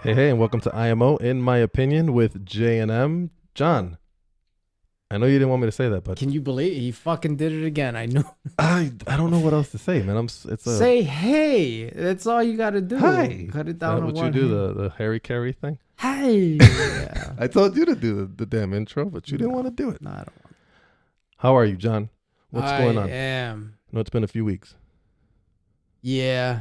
Hey, and welcome to IMO, in my opinion, with J and M. John, I know you didn't want me to say that, but Can you believe he fucking did it again? I know. I don't know what else to say, man. It's a Say hey. That's all you got to do. hi. Cut it Is down that to what you one. do? Hey. The Harry Carey thing? Hey. Yeah. I told you to do the damn intro, but you didn't No, want to do it. no, I don't want. How are you, John? What's I going on? am. I know it's been a few weeks. Yeah.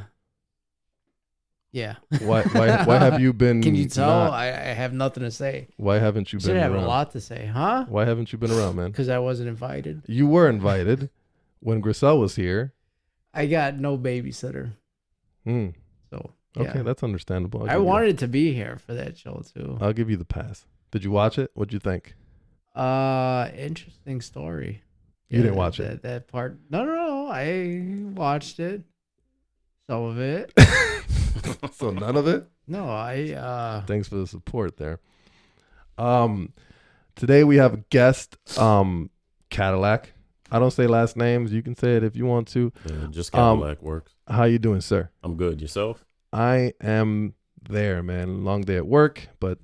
Yeah. Why have you Can you been tell? not? I have nothing to say. Why haven't you You should been have a around? lot to say, huh? Why haven't you been around, man? Because I wasn't invited. You were invited when Grisel was here. I got no babysitter. Hmm. So, Okay, yeah. that's understandable. I wanted to be here for that show, too. I'll give you the pass. Did you watch it? What'd you think? Interesting story. You didn't watch it. That part. No. I watched it. Some of it. So none of it? No, Thanks for the support there. Today we have a guest, Cadillac. I don't say last names. You can say it if you want to. Yeah, just Cadillac works. How you doing, sir? I'm good. Yourself? I am there, man. Long day at work, but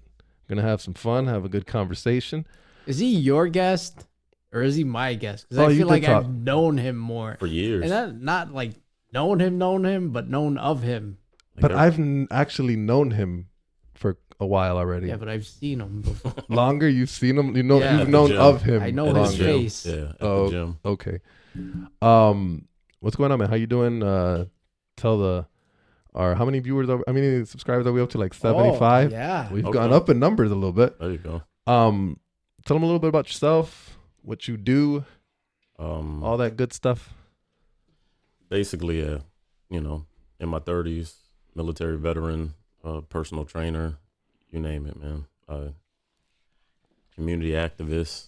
gonna have some fun, have a good conversation. is he your guest or is he my guest? Because Oh, I you feel could like talk. I've known him more. For years. And not like known him, but known of him. But Like, I've actually known him for a while already. Yeah, but I've seen him before. Longer, you've seen him. Yeah. You've At the known gym. of him. I know at his the longer. gym. face. Yeah, at Oh, the gym. okay. What's going on, man? How you doing? Tell how many viewers? How many subscribers are we up to? Like 75. Oh, yeah. We've Okay. gone up in numbers a little bit. There you go. Tell them a little bit about yourself, what you do, Um, all that good stuff. Basically, in my 30s, military veteran, personal trainer, you name it, man. Community activist.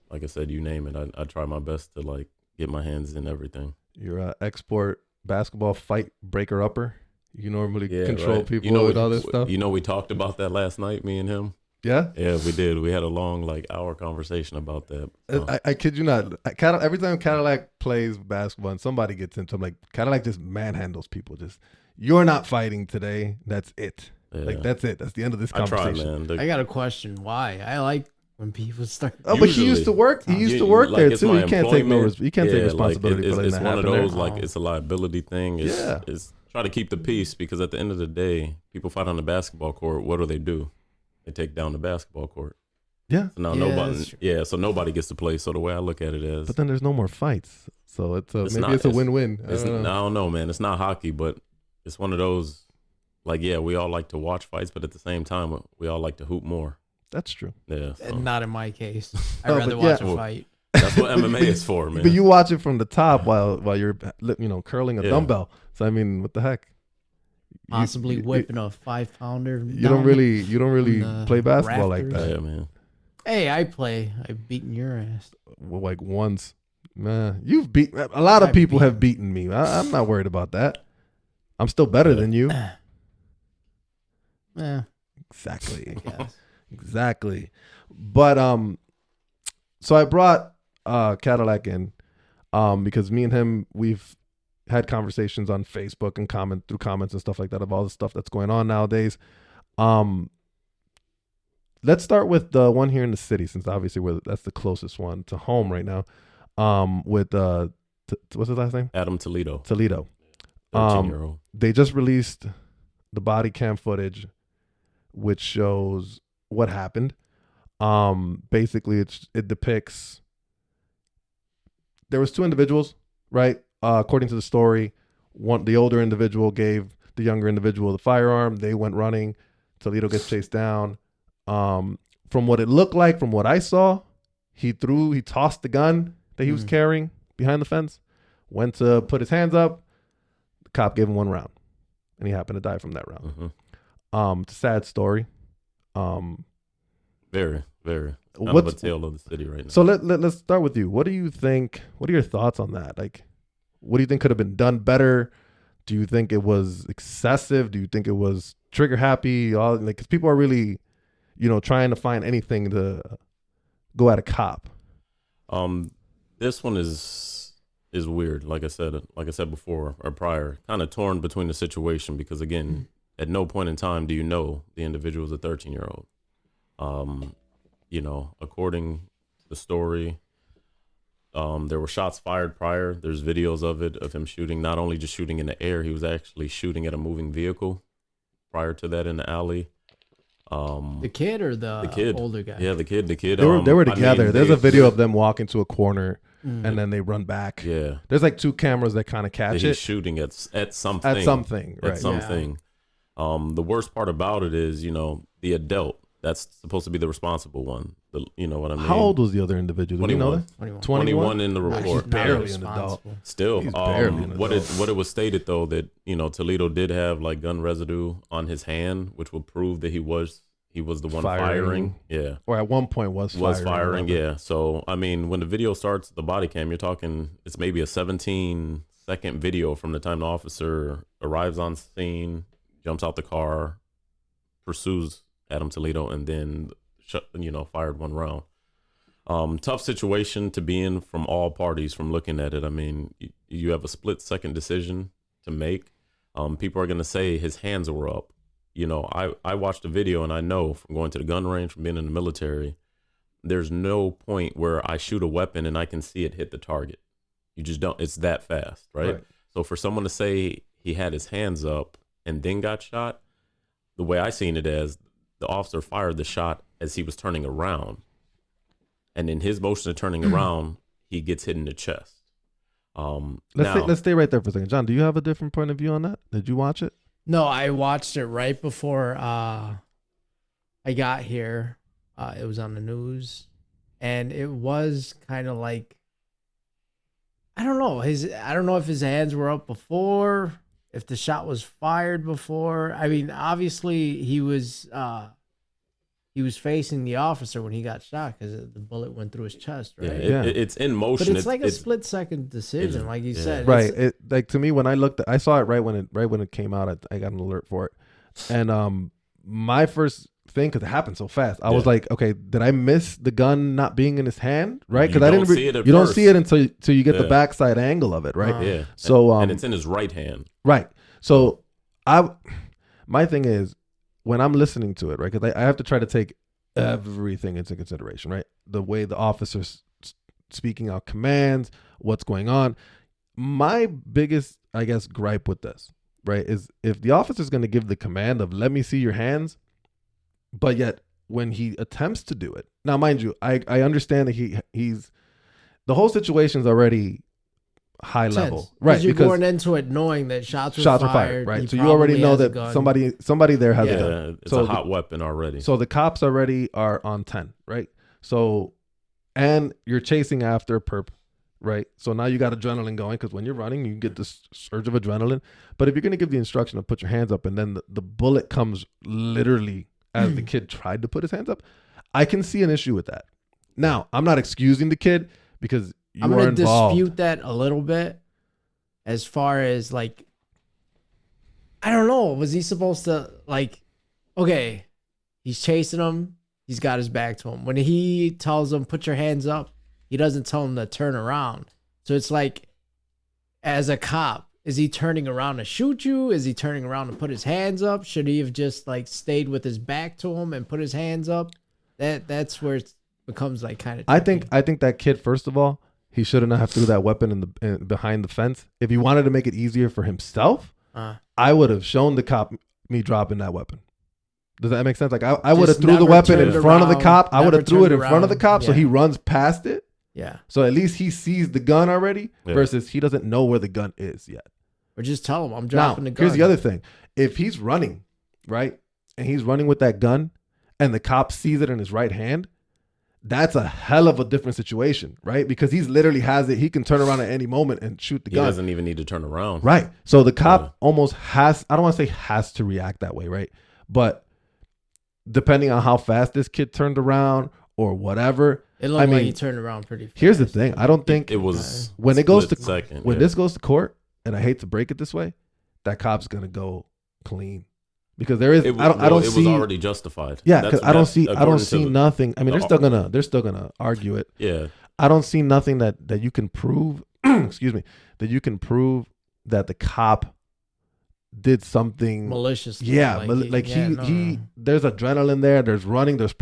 Like I said, you name it. I try my best to like get my hands in everything. You're a export basketball fight breaker upper. You normally Yeah, control right. people with all this stuff. We talked about that last night, me and him. Yeah. Yeah, we did. We had a long, like, hour conversation about that. I kid you not. Every time Cadillac plays basketball and somebody gets into him, like Cadillac just manhandles people. Just you're not fighting today. That's it. Yeah. Like that's it. That's the end of this I try, conversation. man. I got a question. Why? I like when people start. Oh, but he used to work. He used to work there it's too. my He can't take employment. he can't take responsibility it's, for letting it's that one happen of there. those like it's a liability thing. It's try to keep the peace because at the end of the day, people fight on the basketball court. What do? They take down the basketball court. Yeah. So now Yeah, nobody. that's true. Yeah, so nobody gets to play. So the way I look at it is, But then there's no more fights, so it's It's maybe not- it's a it's- win-win. I it's, don't know. I don't know, man. It's not hockey, but it's one of those. Like, yeah, we all like to watch fights, but at the same time, we all like to hoop more. That's true. Yeah, so And not in my case. I'd Oh, rather but watch yeah. a fight. that's what MMA is for, man. But you watch it from the top while you're curling a Yeah. dumbbell. So I mean, what the heck? Possibly you, whipping a 5-pounder. You don't really the play basketball like rafters. that. Yeah, man. Hey, I play. I've beaten your ass. Well, like once, man. You've beat a lot of I've people have beaten- beaten me. I'm not worried about that. I'm still better than you. Yeah, Exactly. I guess. Exactly. But so I brought Cadillac in because me and him we've had conversations on Facebook and through comments and stuff like that of all the stuff that's going on nowadays. Let's start with the one here in the city since obviously that's the closest one to home right now. With what's his last name? Adam Toledo, Toledo. 13-year-old. They just released the body cam footage which shows what happened. Basically it depicts there was two individuals, right? According to the story, the older individual gave the younger individual the firearm. They went running. Toledo gets chased down. From what it looked like, from what I saw, he tossed the gun that he was carrying behind the fence, went to put his hands up. The cop gave him one round, and he happened to die from that round. Mm-hmm. It's a sad story. Very, very. Kind of a tale of the city right now. So let's start with you. What do you think? What are your thoughts on that? Like, what do you think could have been done better? Do you think it was excessive? Do you think it was trigger happy? Because people are really, trying to find anything to go at a cop. This one is weird. Like I said before or prior, kind of torn between the situation because again, at no point in time do you know the individual is a 13-year-old. According to the story, there were shots fired prior. There's videos of him shooting, not only just shooting in the air, he was actually shooting at a moving vehicle prior to that in the alley. The kid or the kid. older guy? Yeah, the kid. They were together. There's a video of them walking to a corner and then they run back. Yeah. There's like two cameras that kind of catch it. He's shooting at something. At something, right. At something. Yeah. The worst part about it is, the adult that's supposed to be the responsible one. You know what I mean? How old was the other individual? 21. 21 in the report. He's barely an adult. Still, He's barely an adult. What it was stated though that Toledo did have like gun residue on his hand, which would prove that he was the one firing. Yeah. Or at one point was firing. Yeah. So, I mean, when the video starts, the body cam, you're talking, it's maybe a 17-second video from the time the officer arrives on scene, jumps out the car, pursues Adam Toledo, and then, fired one round. Tough situation to be in from all parties from looking at it. I mean, you have a split-second decision to make. People are going to say his hands were up. I watched the video and I know from going to the gun range, from being in the military, there's no point where I shoot a weapon and I can see it hit the target. You just don't. It's that fast, right? So for someone to say he had his hands up and then got shot, the way I seen it as the officer fired the shot as he was turning around. And in his motion of turning around, he gets hit in the chest. Let's stay right there for a second. John, do you have a different point of view on that? Did you watch it? No, I watched it right before I got here. It was on the news, and it was kind of like, I don't know. I don't know if his hands were up before, if the shot was fired before. I mean, obviously he was facing the officer when he got shot because the bullet went through his chest, right? It's in motion. But it's like a split-second decision, like you said. Right. Like to me, when I looked, I saw it right when it came out. I got an alert for it, and my first thing, because it happened so fast, I was like, okay, did I miss the gun not being in his hand? Right? Because I didn't. You don't see it until you get the backside angle of it, right? Yeah. So and it's in his right hand. Right. So my thing is, when I'm listening to it, right, because I have to try to take everything into consideration, right? The way the officer's speaking out commands, what's going on. My biggest, I guess, gripe with this, right, is if the officer's going to give the command of let me see your hands, but yet when he attempts to do it, now mind you, I understand that he's the whole situation's already high level, right? You're going into it knowing that shots were fired, right? So you already know that somebody there has a gun. It's a hot weapon already. So the cops already are on 10, right? So, and you're chasing after a perp, right? So now you got adrenaline going because when you're running, you get this surge of adrenaline. But if you're going to give the instruction to put your hands up and then the bullet comes literally as the kid tried to put his hands up, I can see an issue with that. Now, I'm not excusing the kid because I'm going to dispute that a little bit as far as like, I don't know. Was he supposed to okay, he's chasing him. He's got his back to him. When he tells him, put your hands up, he doesn't tell him to turn around. So it's like, as a cop, is he turning around to shoot you? Is he turning around to put his hands up? Should he have just stayed with his back to him and put his hands up? That's where it becomes kind of tricky. I think that kid, first of all, he shouldn't have threw that weapon behind the fence. If he wanted to make it easier for himself, I would have shown the cop me dropping that weapon. Does that make sense? I would have threw the weapon in front of the cop. I would have threw it in front of the cop so he runs past it. Yeah. So at least he sees the gun already versus he doesn't know where the gun is yet. Or just tell him I'm dropping the gun. Here's the other thing. If he's running, right, and he's running with that gun and the cop sees it in his right hand, that's a hell of a different situation, right? Because he's literally has it. He can turn around at any moment and shoot the gun. He doesn't even need to turn around. Right. So the cop almost has, I don't want to say has to react that way, right? But depending on how fast this kid turned around or whatever. It looked like he turned around pretty fast. Here's the thing. I don't think it was when it goes to this goes to court, and I hate to break it this way, that cop's going to go clean. Because there is, I don't see. It was already justified. Yeah, because I don't see nothing. I mean, they're still gonna argue it. Yeah, I don't see nothing that you can prove. Excuse me, that you can prove that the cop did something malicious. Yeah, no. he there's adrenaline there, there's running, there's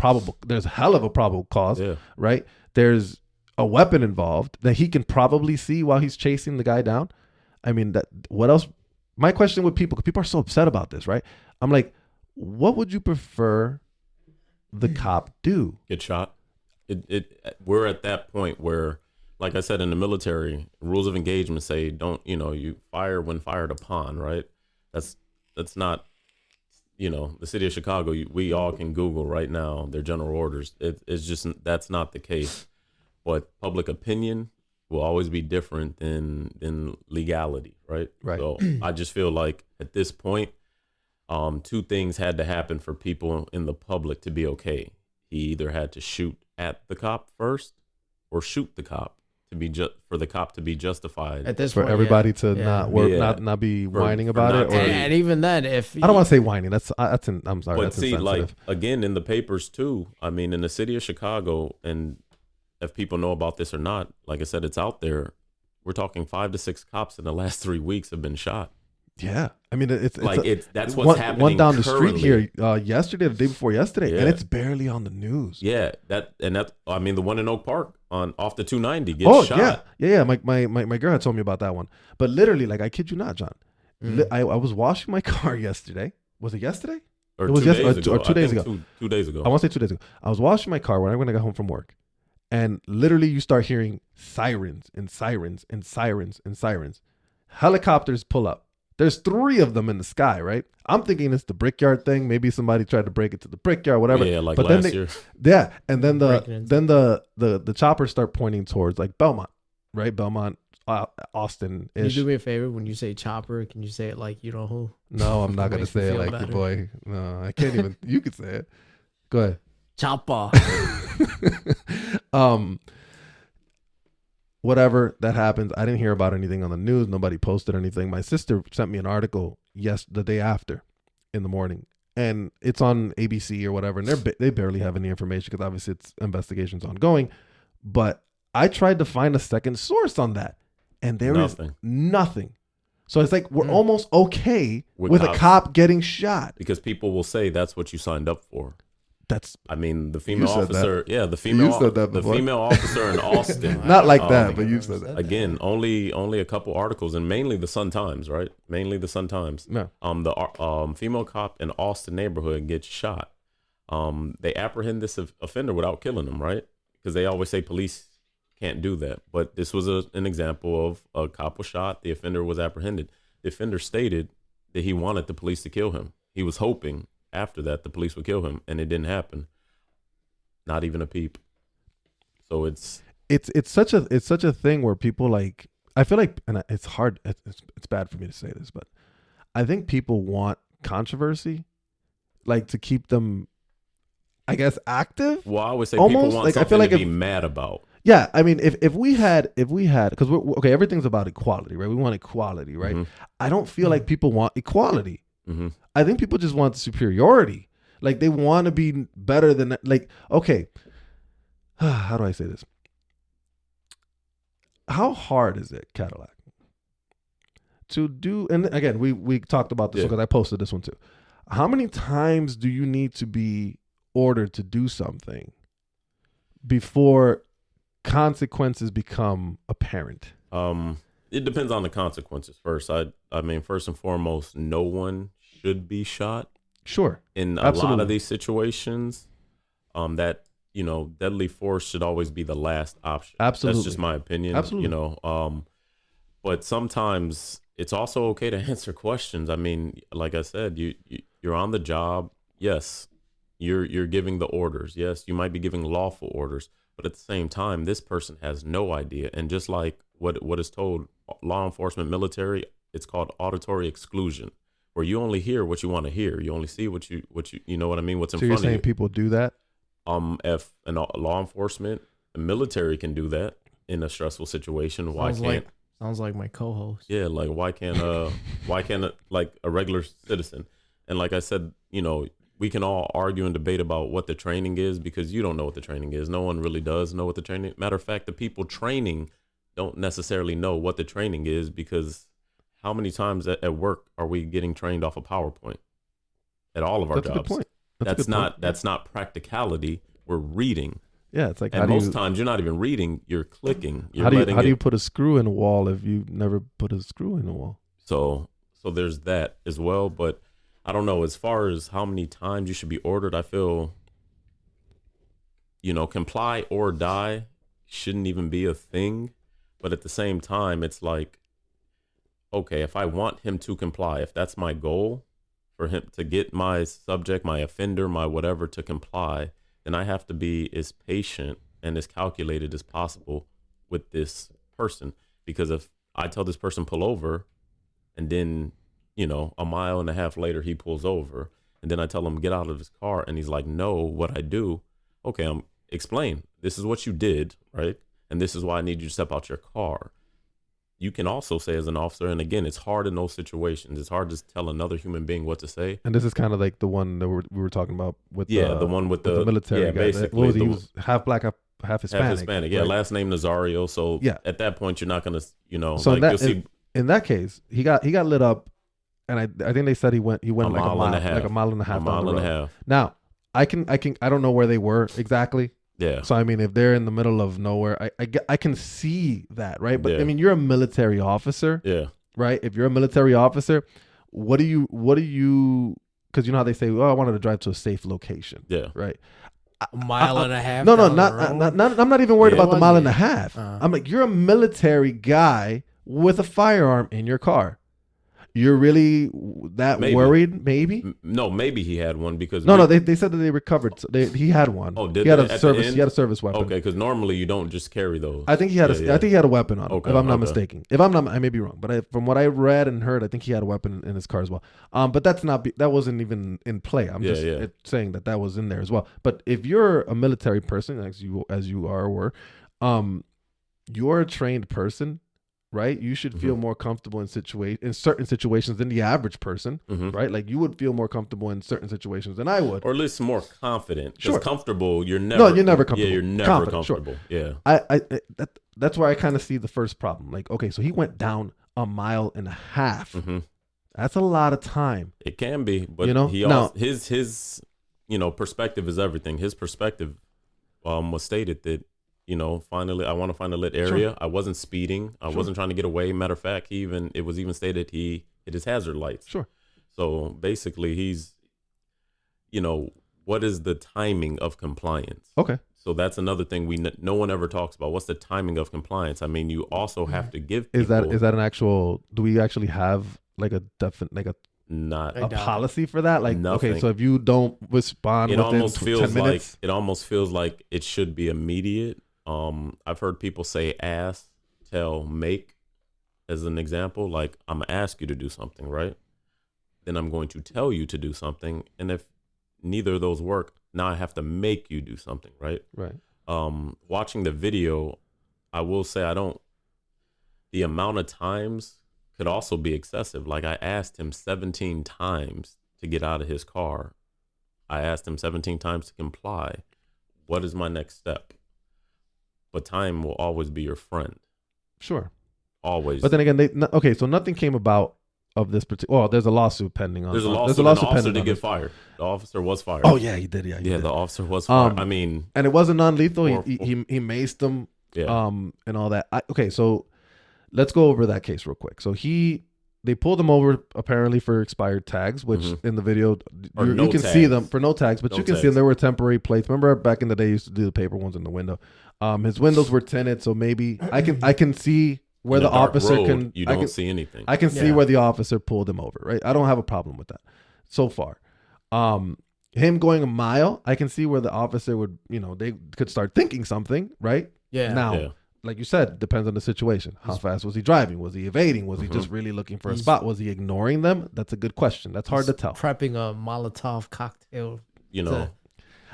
hell of a probable cause, Yeah. right? There's a weapon involved that he can probably see while he's chasing the guy down. I mean, that what else? My question with people, because people are so upset about this, right? I'm like, what would you prefer the cop do? Get shot. We're at that point where, like I said, in the military, rules of engagement say don't, you fire when fired upon, right? That's not, the city of Chicago. We all can Google right now their general orders. It's just that's not the case. But public opinion will always be different than legality, right? Right. So I just feel like at this point, two things had to happen for people in the public to be okay. He either had to shoot at the cop first, or shoot the cop to be for the cop to be justified. At this For point, everybody yeah. to Yeah. not work, Yeah. not be For- whining for about not it. to Or be- And even then, if I don't want to say whining. I'm sorry. But That's see, insensitive. like, again, in the papers too, I mean, in the city of Chicago, and if people know about this or not, like I said, it's out there. We're talking 5 to 6 cops in the last 3 weeks have been shot. Yeah, I mean, That's what's one, happening. One down the currently. street here yesterday, the day before yesterday, and Yeah. it's barely on the news. Yeah, I mean, the one in Oak Park off the 290 gets shot. Yeah. My girl had told me about that one. But literally, like, I kid you not, John. I was washing my car yesterday. Was it yesterday? Or It was 2 days yesterday, ago. or 2 days I think ago. 2 days ago. I want to say 2 days ago. I was washing my car when I got home from work, and literally, you start hearing sirens and sirens and sirens and sirens. Helicopters pull up. There's 3 of them in the sky, right? I'm thinking it's the brickyard thing. Maybe somebody tried to break it to the brickyard, whatever. Yeah, like but last then year. Yeah, and then Breaking into- the choppers start pointing towards like Belmont, right? Belmont, Austin Can you ish. do me a favor when you say chopper? Can you say it like you know who? No, I'm not gonna Makes me say it feel like your better. boy. No, I can't even. You could say it. Go ahead. Chopper. Whatever that happens, I didn't hear about anything on the news. Nobody posted anything. My sister sent me an article the day after in the morning, and it's on ABC or whatever, and they barely have any information because obviously it's investigation's ongoing. But I tried to find a second source on that, and there is nothing. So it's like we're almost okay with a cop getting shot because people will say that's what you signed up for. I mean, the female said officer. that. Yeah, the female. You said that the before. female officer in Austin. Not like that, but you said that. Again, only a couple articles, and mainly the Sun Times, right? Mainly the Sun Times. No. The female cop in Austin neighborhood gets shot. They apprehend this offender without killing him, right? Because they always say police can't do that. But this was an example of a cop was shot. The offender was apprehended. The offender stated that he wanted the police to kill him. He was hoping after that the police would kill him, and it didn't happen. Not even a peep. So it's such a thing where people like, I feel like, and it's hard, it's bad for me to say this, but I think people want controversy, like, to keep them, I guess, active. Well, I would say Almost, people want like, I something feel like to be mad about. Yeah, I mean, if we had, because we're okay, everything's about equality, right? We want equality, right? Mm-hmm. I don't feel like people want equality. Mm-hmm. I think people just want superiority. Like, they want to be better than, like, okay, how do I say this? How hard is it, Cadillac, to do, and again, we talked about this because I posted this one too. How many times do you need to be ordered to do something before consequences become apparent? It depends on the consequences first. I mean, first and foremost, no one should be shot. Sure. In a lot of these situations, that, deadly force should always be the last option. Absolutely. That's just my opinion. Absolutely. But sometimes it's also okay to answer questions. I mean, like I said, you're on the job. Yes, you're giving the orders. Yes, you might be giving lawful orders, but at the same time, this person has no idea. And just like what is told law enforcement, military, it's called auditory exclusion, where you only hear what you want to hear. You only see what you know what I mean? What's in So front you're of you. saying people do that? If law enforcement, the military can do that in a stressful situation, why can't? Sounds like my co-host. Yeah, like why can't like a regular citizen? And like I said, we can all argue and debate about what the training is because you don't know what the training is. No one really does know what the training. Matter of fact, the people training don't necessarily know what the training is because how many times at work are we getting trained off a PowerPoint at all of our That's a good jobs? point. That's not practicality. We're reading. Yeah, it's like And most times you're not even reading, you're clicking. You're how do you put a screw in a wall if you've never put a screw in a wall? So there's that as well. But I don't know, as far as how many times you should be ordered, I feel, comply or die shouldn't even be a thing. But at the same time, it's like, okay, if I want him to comply, if that's my goal, for him to get my subject, my offender, my whatever to comply, then I have to be as patient and as calculated as possible with this person. Because if I tell this person pull over, and then, a mile and a half later he pulls over, and then I tell him get out of his car, and he's like, no, what I do? Okay, explain. This is what you did, right? And this is why I need you to step out your car. You can also say as an officer, and again, it's hard in those situations. It's hard to tell another human being what to say. And this is kind of like the one that we were talking about with the one with the military guy. Basically, What was he? He was half black, half Hispanic. Half Hispanic, yeah. Right? Last name Nazario. So yeah, at that point, you're not gonna, So like you'll see. In that case, he got lit up, and I think they said he went like a mile and a half, a mile and a half. Now I don't know where they were exactly. Yeah. So I mean, if they're in the middle of nowhere, I can see that, right? But Yeah. I mean, you're a military officer, Yeah. right? If you're a military officer, what do you? Because you know how they say, "Oh, I wanted to drive to a safe location." Yeah. Right. A mile and a half. No, down not. I'm not even worried Yeah, about the mile and a wasn't half. I'm like, you're a military guy with a firearm in your car. You're really that Maybe. worried? Maybe. No, maybe he had one because No. They said that they recovered. So he had one. Oh, did he had they a at service? the end? He had a service weapon. Okay, because normally you don't just carry those. I think he had I think he had a weapon on him, Okay, if I'm not okay. mistaken. If I'm not, I may be wrong, but from what I read and heard, I think he had a weapon in his car as well. But that wasn't even in play. I'm just saying that was in there as well. But if you're a military person, as you are or were, you're a trained person, right? You should feel more comfortable in certain situations than the average person, right? Like you would feel more comfortable in certain situations than I would, or at least more confident. Because Sure. comfortable, you're never. No, you're never comfortable. Yeah, you're never Confident, sure. comfortable. Yeah. That's where I kind of see the first problem. Like, okay, so he went down a mile and a half. That's a lot of time. It can be, but he now, also, his perspective is everything. His perspective was stated that, finally I want to find a lit area. Sure. I wasn't speeding. I wasn't trying to get away. Matter of fact, it was even stated he hit his hazard lights. Sure. So basically he's, what is the timing of compliance? Okay. So that's another thing no one ever talks about. What's the timing of compliance? I mean, you also have to give people. Is that an actual, do we actually have like a not a policy for that? Like, nothing. Okay, so if you don't respond within 10 minutes. It almost feels like it should be immediate. I've heard people say ask, tell, make as an example. Like, I'm gonna ask you to do something, right? Then I'm going to tell you to do something. And if neither of those work, now I have to make you do something, right? Right. Watching the video, I will say the amount of times could also be excessive. Like, I asked him 17 times to get out of his car. I asked him 17 times to comply. What is my next step? But time will always be your friend. Sure. Always. But then again, so nothing came about of this particular. Well, there's a lawsuit pending on. There's a lawsuit. The officer did get fired. The officer was fired. Oh yeah, he did. Yeah, he did. The officer was fired. I mean, and it wasn't non-lethal. He maced him. Yeah. And all that. Okay, so let's go over that case real quick. So they pulled him over apparently for expired tags, which in the video you can see them for no tags, but you can see them. There were temporary plates. Remember back in the day, you used to do the paper ones in the window. His windows were tinted, so maybe I can see where the officer can. You don't see anything. I can see where the officer pulled him over. Right, I don't have a problem with that so far. Him going a mile, I can see where the officer would, they could start thinking something. Right. Yeah. Now. Like you said, depends on the situation. How fast was he driving? Was he evading? Was he just really looking for a spot? Was he ignoring them? That's a good question. That's hard to tell. Prepping a Molotov cocktail.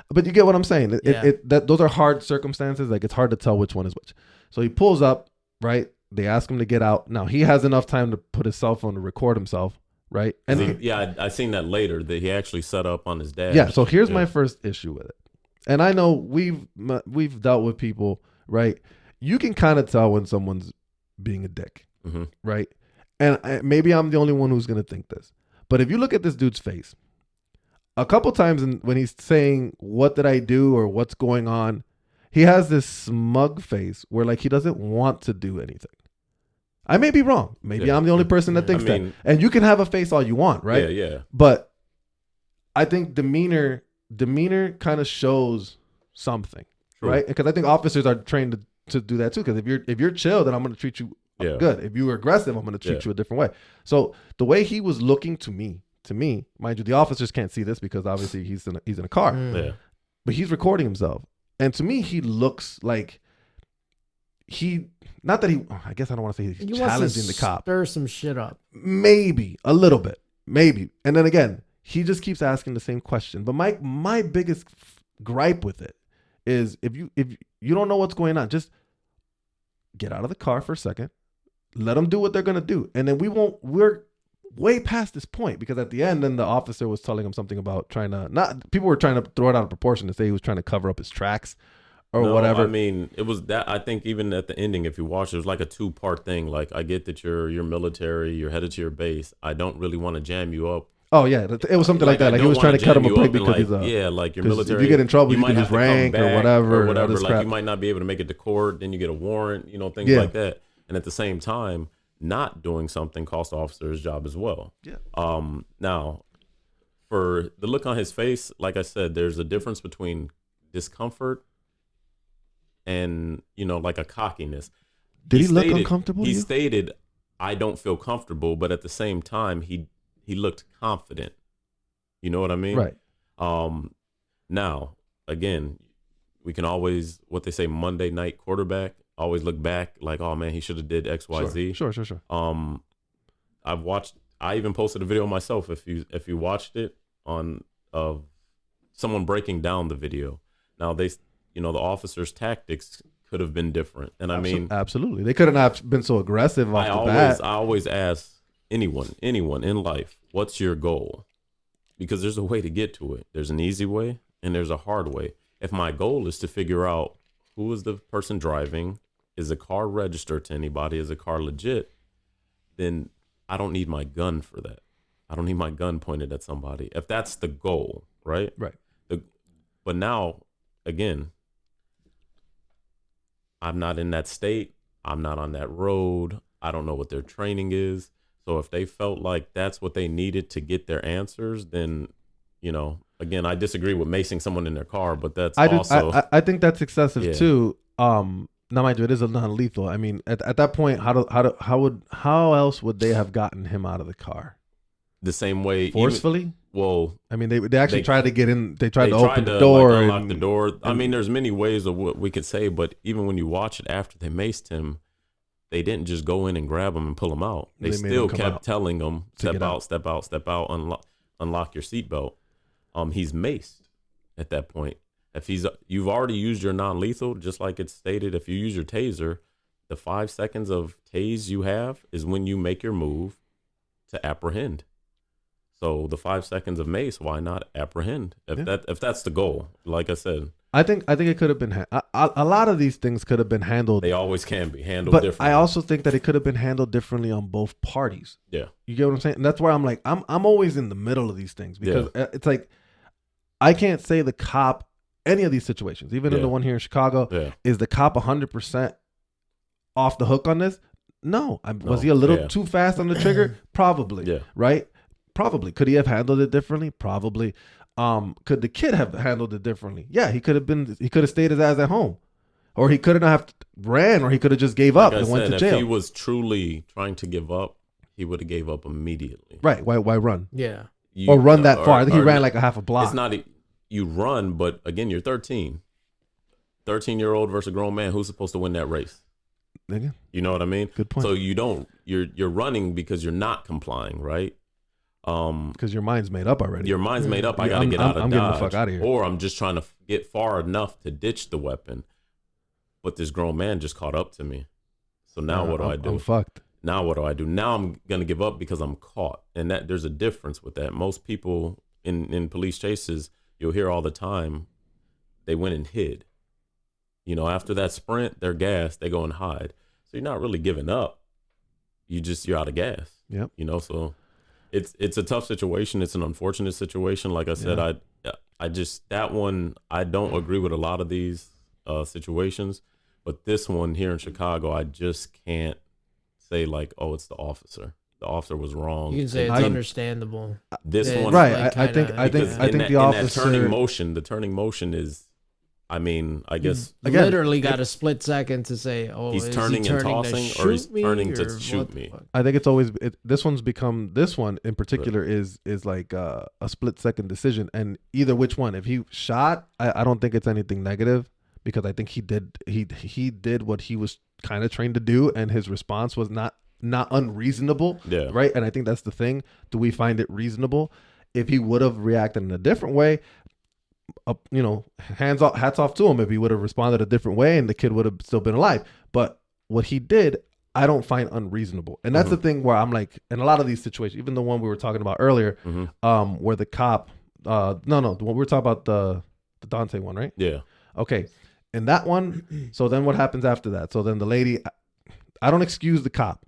But you get what I'm saying. Those are hard circumstances. Like, it's hard to tell which one is which. So he pulls up, right? They ask him to get out. Now he has enough time to put his cell phone to record himself, right? And I seen that later that he actually set up on his dash. Yeah. So here's my first issue with it. And I know we've dealt with people, right? You can kind of tell when someone's being a dick, right? and maybe I'm the only one who's gonna think this, but if you look at this dude's face, a couple times when he's saying "What did I do?" or "What's going on," he has this smug face where like he doesn't want to do anything. I may be wrong. Maybe I'm the only person that thinks that. And you can have a face all you want, right? Yeah. But I think demeanor kind of shows something, right? Because I think officers are trained to do that too. Because if you're chill, then I'm going to treat you good. If you were aggressive, I'm going to treat you a different way. So the way he was looking to me, mind you, the officers can't see this because obviously he's in a car. Yeah. But he's recording himself, and to me, he looks like not that he. I guess I don't want to say he's challenging the cop. Stir some shit up. Maybe a little bit, maybe. And then again, he just keeps asking the same question. But my biggest gripe with it is if you don't know what's going on, just get out of the car for a second, let them do what they're gonna do, and then we're way past this point, because at the end, then the officer was telling him something about people were trying to throw it out of proportion to say he was trying to cover up his tracks or whatever. I mean, it was that. I think even at the ending, if you watch, it was like a 2-part thing. Like, I get that you're military, you're headed to your base. I don't really want to jam you up. Oh yeah, it was something like that. Like he was trying to cut him a break because he's like your military. If you get in trouble, you can lose rank or whatever. Like you might not be able to make it to court, then you get a warrant, things like that. And at the same time, not doing something costs the officer his job as well. Yeah. Now, for the look on his face, like I said, there's a difference between discomfort and like a cockiness. Did he look uncomfortable? He stated, "I don't feel comfortable," but at the same time, he looked confident. You know what I mean? Right. Now, again, we can always, what they say, Monday night quarterback, always look back like, oh man, he should have did X, Y, Z. Sure. I even posted a video myself. If you watched it of someone breaking down the video. Now the officer's tactics could have been different. And I mean, absolutely. They could have not been so aggressive off the bat. I always ask anyone in life, what's your goal? Because there's a way to get to it. There's an easy way and there's a hard way. If my goal is to figure out who is the person driving, is the car registered to anybody, is the car legit, then I don't need my gun for that. I don't need my gun pointed at somebody. If that's the goal, right? Right. But now, again, I'm not in that state. I'm not on that road. I don't know what their training is. So if they felt like that's what they needed to get their answers, then, again, I disagree with macing someone in their car, but that's I think that's excessive too. Now, mind you, it is a non-lethal. I mean, at that point, how else would they have gotten him out of the car? The same way, forcefully. I mean, they actually tried to get in. They tried to open the door, unlock the door. I mean, there's many ways of what we could say, but even when you watch it after they maced him, they didn't just go in and grab him and pull him out. They still kept telling him, step out, unlock your seatbelt. He's maced at that point. If you've already used your non-lethal, just like it's stated, if you use your taser, the 5 seconds of tase you have is when you make your move to apprehend. So the 5 seconds of mace, why not apprehend? If that's the goal, like I said. I think it could have been a lot of these things could have been handled. They always can be handled differently. I also think that it could have been handled differently on both parties. Yeah. You get what I'm saying? And that's why I'm like, I'm always in the middle of these things, because it's like, I can't say the cop, any of these situations, even in the one here in Chicago, is the cop 100% off the hook on this? No. Was he a little too fast on the trigger? Probably. Yeah. Right? Probably. Could he have handled it differently? Probably. Could the kid have handled it differently? Yeah, he could have stayed his ass at home. Or he couldn't have ran, or he could have just gave up and went to jail. If he was truly trying to give up, he would have gave up immediately. Right. Why run? Yeah. Or run that far. I think he ran like a half a block. It's not you run, but again, you're 13. 13-year-old versus a grown man. Who's supposed to win that race? Nigga. You know what I mean? Good point. So you're running because you're not complying, right? Because your mind's made up already. Your mind's made up. I got to get out of Dodge. I'm getting the fuck out of here. Or I'm just trying to get far enough to ditch the weapon. But this grown man just caught up to me. So now what do I do? I'm fucked. Now what do I do? Now I'm going to give up because I'm caught. And that there's a difference with that. Most people in police chases, you'll hear all the time, they went and hid. After that sprint, they're gassed, they go and hide. So you're not really giving up. you're out of gas. Yep. You know, so it's a tough situation. It's an unfortunate situation. Like I said, I just, that one, I don't agree with a lot of these situations, but this one here in Chicago, I just can't say like, oh, it's the officer. The officer was wrong. You can say it's understandable. This Yeah, one, Right. like I think that, the officer. the turning motion is, I mean, I guess You literally got a split second to say, oh, he's is turning he and turning tossing, to or he's shoot me, turning to or shoot what the me. fuck? I think it's always this one's become, this one in particular is like a split second decision, and either which one. If he shot, I don't think it's anything negative, because I think he did what he was kind of trained to do, and his response was not unreasonable. Yeah. Right. And I think that's the thing. Do we find it reasonable? If he would have reacted in a different way, hats off to him. If he would have responded a different way, and the kid would have still been alive. But what he did, I don't find unreasonable. And that's the thing where I'm like, in a lot of these situations, even the one we were talking about earlier, where the cop, the one we were talking about, the Dante one, right? Yeah. Okay. In that one, so then what happens after that? So then the lady, I don't excuse the cop.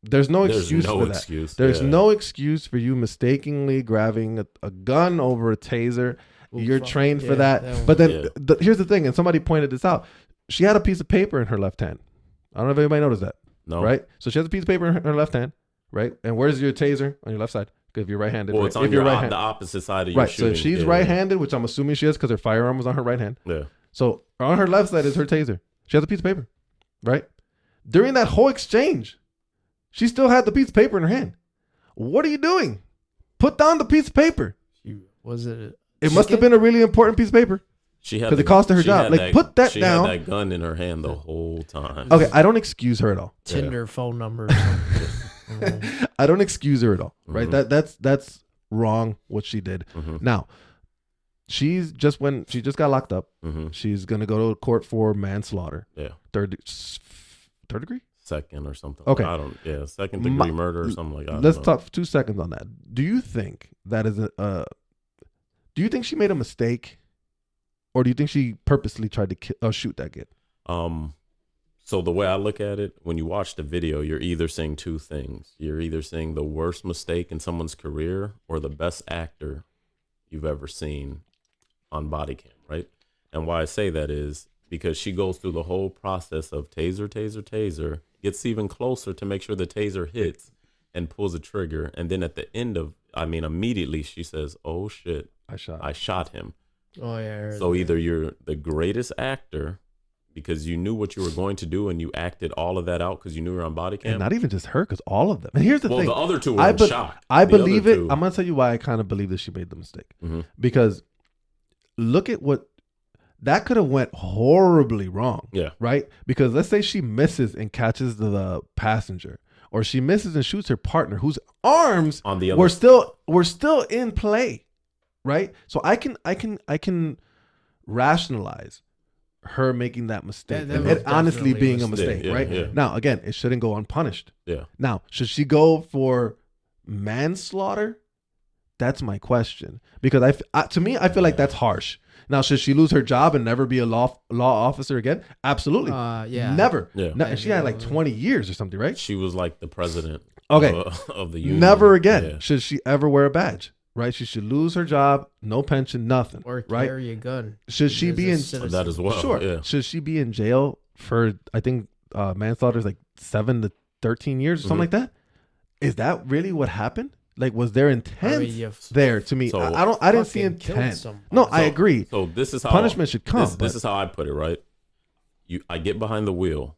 There's no excuse for that. There's no excuse for you mistakenly grabbing a gun over a taser. You're trained for that. But then here's the thing, and somebody pointed this out. She had a piece of paper in her left hand. I don't know if anybody noticed that. No. Right? So she has a piece of paper in her left hand, right? And where's your taser? On your left side. If you're right-handed. Well, right? it's on the opposite side of your shooting. So if she's right-handed, which I'm assuming she is because her firearm was on her right hand. Yeah. So on her left side is her taser. She has a piece of paper, right? During that whole exchange, she still had the piece of paper in her hand. What are you doing? Put down the piece of paper. Was it? It must have been a really important piece of paper. She had because it cost her job. Like, put that down. She had that gun in her hand the whole time. Okay, I don't excuse her at all. Tinder phone number. I don't excuse her at all. Right? That's wrong what she did. Now, she just got locked up. She's gonna go to court for manslaughter. Yeah. Third degree? Second or something. Okay. Second degree murder or something like that. Let's talk 2 seconds on that. Do you think that is do you think she made a mistake, or do you think she purposely tried to shoot that kid? So the way I look at it, when you watch the video, you're either saying two things. You're either saying the worst mistake in someone's career or the best actor you've ever seen on body cam, right? And why I say that is because she goes through the whole process of taser, gets even closer to make sure the taser hits and pulls a trigger. And then at the end immediately she says, oh shit, I shot him. Oh yeah. So either you're the greatest actor because you knew what you were going to do and you acted all of that out because you knew you were on body cam. And not even just her, because all of them. And here's the thing. Well, the other two were in shock. I believe it. I'm going to tell you why I kind of believe that she made the mistake. Because look at what, that could have went horribly wrong. Yeah. Right? Because let's say she misses and catches the passenger, or she misses and shoots her partner whose arms on the other were still in play. Right? So I can rationalize her making that mistake and it honestly being a mistake, right? Yeah. Now, again, it shouldn't go unpunished. Yeah. Now, should she go for manslaughter? That's my question, because to me, I feel like that's harsh. Now, should she lose her job and never be a law officer again? Absolutely. Yeah. Never. Yeah. And she had like 20 years or something, right? She was like the president. Okay. Of the union. Never again should she ever wear a badge. Right, she should lose her job, no pension, nothing. Or carry a gun. Should she be in that as well? Sure. Yeah. Should she be in jail for? I think manslaughter is like 7 to 13 years or something like that. Is that really what happened? Like, was there intent there? To me, I didn't see intent. No, I agree. So this is how punishment should come. This is how I put it. Right, I get behind the wheel.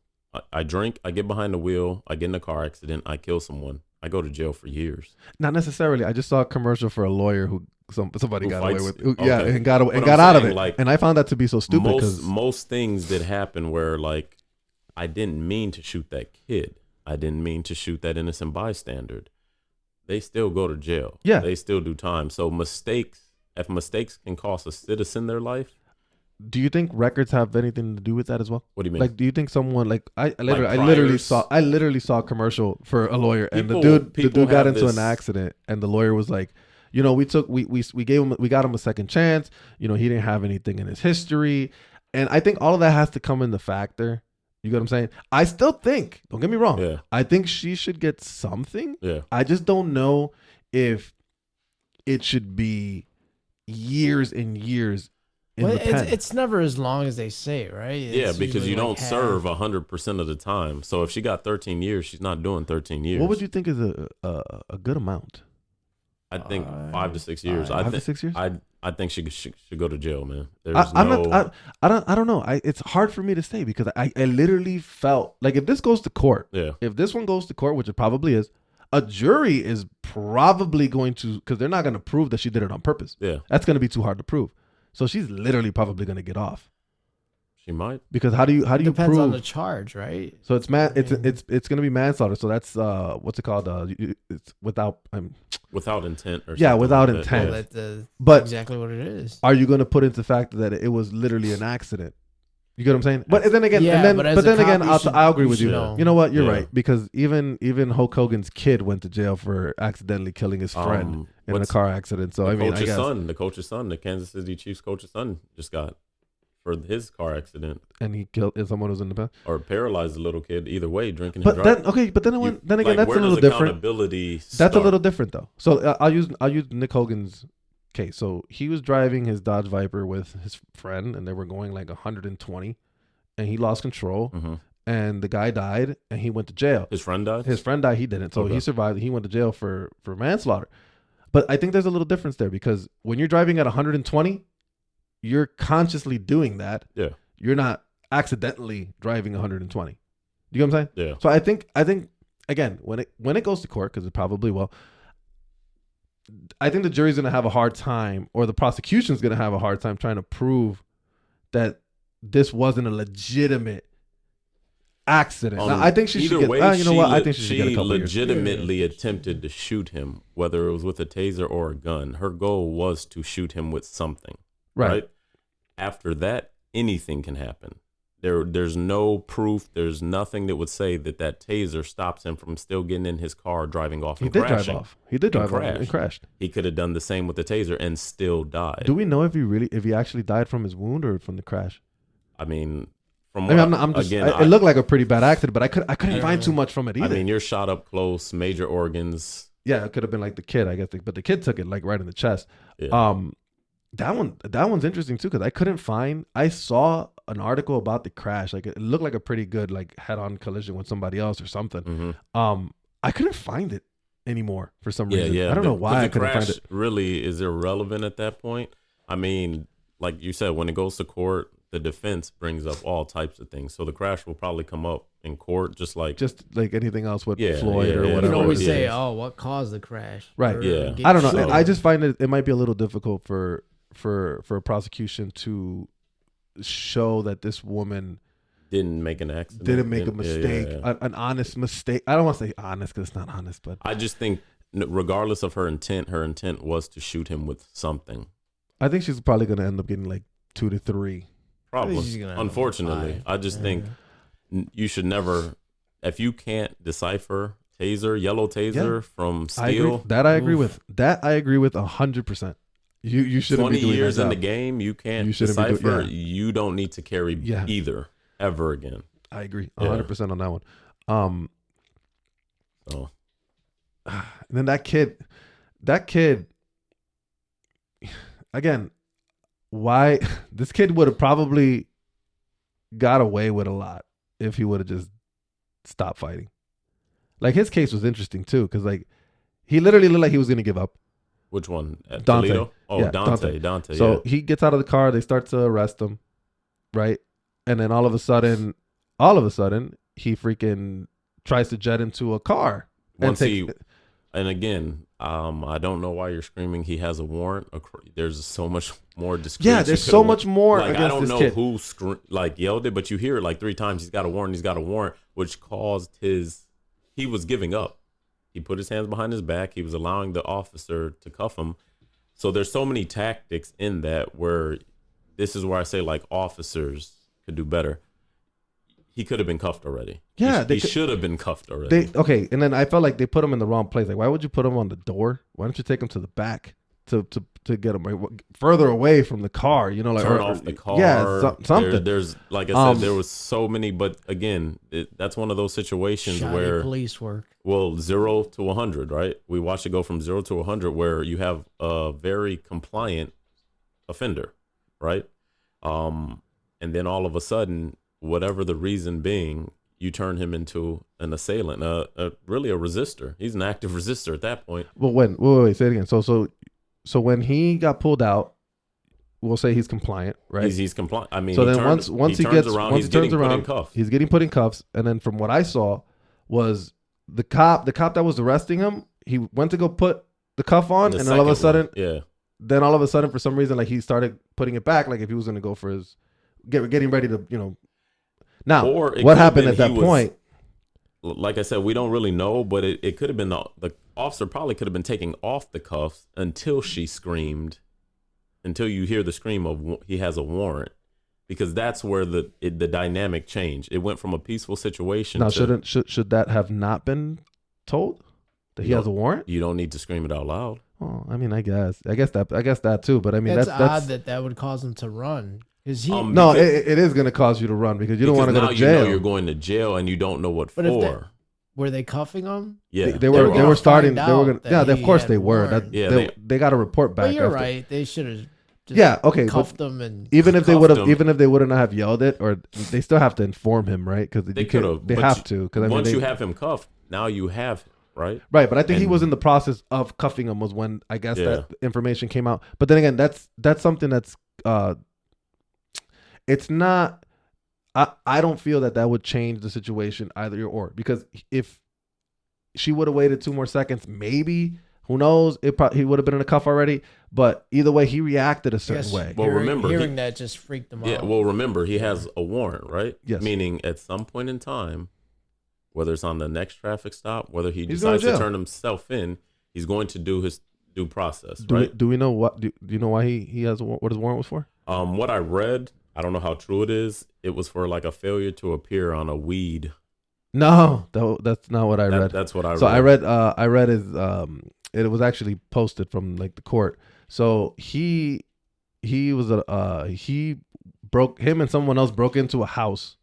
I drink. I get behind the wheel. I get in a car accident. I kill someone. I go to jail for years. Not necessarily. I just saw a commercial for a lawyer who somebody got away with, and got out of it. Like, and I found that to be so stupid. Because most things did happen where, like, I didn't mean to shoot that kid. I didn't mean to shoot that innocent bystander. They still go to jail. Yeah, they still do time. So if mistakes can cost a citizen their life. Do you think records have anything to do with that as well? What do you mean? Like, do you think someone I literally saw a commercial for a lawyer, and the dude got into an accident, and the lawyer was like, we got him a second chance. He didn't have anything in his history, and I think all of that has to come into factor You get what I'm saying? I still think, don't get me wrong, Yeah. I think she should get something. Yeah. I just don't know if it should be years and years in Well, the pen. it's never as long as they say, right? Yeah, It's because usually you don't half. serve 100% of the time. So if she got 13 years, she's not doing 13 years. What would you think is a good amount? I think 5 to 6 years. 5 to 6 years? I think she should go to jail, man. There's I'm not. I don't know. It's hard for me to say because I literally felt like if this goes to court, Yeah. if this one goes to court, which it probably is, a jury is probably going to, because they're not going to prove that she did it on purpose. Yeah. That's going to be too hard to prove. So she's literally probably going to get off She might. because how do you Depends prove? on the charge, right? So it's it's going to be manslaughter. So that's what's it called? It's without Without intent or Yeah, something without like that. intent. Yeah. But exactly what it is. are you going to put into fact that it was literally an accident? You get what I'm saying? But then again, Yeah, but as but a then again, cop, you I'll agree you with you. should know. You know what? You're Yeah. right because even Hulk Hogan's kid went to jail for accidentally killing his friend in a car accident. So The I mean, I coach's guess. son, the coach's son, the Kansas City Chiefs coach's son, just got for his car accident And he killed someone who was in the back. or paralyzed a little kid. Either way, drinking and But driving. then okay, but then again, Like, that's a where little does different. accountability That's a start? little different though. So I'll use Nick Hogan's case. So he was driving his Dodge Viper with his friend, and they were going like 120, and he lost control, Mhm. and the guy died, and he went to jail. His friend died. His friend died. He didn't. So Okay. he survived. He went to jail for manslaughter. But I think there's a little difference there because when you're driving at 120, you're consciously doing that. Yeah. You're not accidentally driving 120. You know what I'm saying? Yeah. So I think again when it goes to court, because it probably will, I think the jury's gonna have a hard time, or the prosecution's gonna have a hard time trying to prove that this wasn't a legitimate accident. Now, I think she should Either get. way, you know what? I think she should get a she couple years. legitimately attempted to shoot him, whether it was with a taser or a gun. Her goal was to shoot him with something. Right. After that, anything can happen. There's no proof. There's nothing that would say that taser stops him from still getting in his car, driving off, He and did crashing. drive off. He did drive off and crashed. He could have done the same with the taser and still died. Do we know if he actually died from his wound or from the crash? I mean, from I what mean, I'm just. again, It looked like a pretty bad accident, but I couldn't find too much from it either. I mean, you're shot up close, major organs. Yeah, it could have been like the kid, I guess, but the kid took it like right in the chest. Yeah. That one's interesting too because I couldn't find. I saw an article about the crash. Like it looked like a pretty good like head-on collision with somebody else or something. Mhm. I couldn't find it anymore for some Yeah, reason. yeah. I don't know why I the couldn't crash find it. really is irrelevant at that point. I mean, like you said, when it goes to court, the defense brings up all types of things. So the crash will probably come up in court, just like anything else with Yeah, Floyd yeah, or yeah. You whatever. can always Yeah. say, "Oh, what caused the crash?" Right. Or Yeah. get I don't know. So- I just find it might be a little difficult for a prosecution to show that this woman didn't make an accident. didn't make a Yeah, yeah, mistake, yeah. an honest mistake. I don't want to say honest because it's not honest, but I just think, regardless of her intent was to shoot him with something. I think she's probably going to end up getting like 2 to 3. Probably. she's gonna end up with Unfortunately, 5. I just think you should never, if you can't decipher yellow taser from I agree. steel. I agree with. That I agree with 100%. You shouldn't 20 be doing years that in the job. game, you can't You shouldn't be doing- decipher. yeah. You don't need to carry Yeah. either ever again. I agree Yeah. 100% on that one. So And then that kid, again, why this kid would have probably got away with a lot if he would have just stopped fighting. Like his case was interesting too, because like he literally looked like he was gonna give up. which one? Dante. Toledo? Oh, Yeah, Dante. So he gets out of the car, they start to arrest him, right? And then all of a sudden, he freaking tries to jet into a car. Once and again, I don't know why you're screaming. He has a warrant. There's so much more discretion. Yeah, there's so much more Like, against I don't this know kid. who yelled it, but you hear it like 3 times. He's got a warrant, which caused he was giving up. He put his hands behind his back. He was allowing the officer to cuff him. So there's so many tactics in that where this is where I say like officers could do better. He could have been cuffed already. Yeah, he should have been cuffed already. Okay, and then I felt like they put him in the wrong place. Like, why would you put him on the door? Why don't you take him to the back? to get him further away from the car, you know, like turn off the car. Yeah, something. There's like I said, there was so many, but again, that's one of those situations Shoddy where police work. well, 0 to 100, right? We watched it go from 0 to 100, where you have a very compliant offender, right? And then all of a sudden, whatever the reason being, you turn him into an assailant, really a resistor. He's an active resistor at that point. Well, wait, say it again. So when he got pulled out, we'll say he's compliant, right? He's compliant. I mean, so he then turns, once he turns gets around, once he's he turns getting put in around, cuffs. he's getting put in cuffs. And then from what I saw was the cop that was arresting him, he went to go put the cuff on, and all of a sudden, then all of a sudden, for some reason, like he started putting it back, like if he was going to go for his getting ready to, you know. Now, what happened at that point? Like I said, we don't really know, but it could have been the officer probably could have been taking off the cuffs until she screamed, until you hear the scream of he has a warrant, because that's where the dynamic changed. It went from a peaceful situation. Now, should that have not been told that he has a warrant? You don't need to scream it out loud. Oh, I mean, I guess that too. But I mean, that's odd that would cause him to run. No, it is going to cause you to run because you don't want to go to jail. You know you're going to jail and you don't know what for. Were they cuffing him? Yeah, they were starting. They were going. Yeah, of course they were. They got a report back. But you're right. They should have. Cuffed them and even if they wouldn't have yelled it, or they still have to inform him, right? Because they could have. They have to. Because once you have him cuffed, now you have him, right. Right, but I think he was in the process of cuffing him was when I guess that information came out. But then again, that's something that's. It's not. I don't feel that would change the situation either or, because if she would have waited 2 more seconds, maybe, who knows, he would have been in a cuff already. But either way, he reacted a certain way. Well, remember, hearing that just freaked him out. Yeah. Well, remember, he has a warrant, right? Yes. Meaning, at some point in time, whether it's on the next traffic stop, whether he decides to turn himself in, he's going to do his due process, right? Do we know what? Do you know why he has what his warrant was for? What I read, I don't know how true it is. It was for like a failure to appear on a weed. No, that's not what I read. That's what I read. So I read his it was actually posted from like the court. So he broke him and someone else broke into a house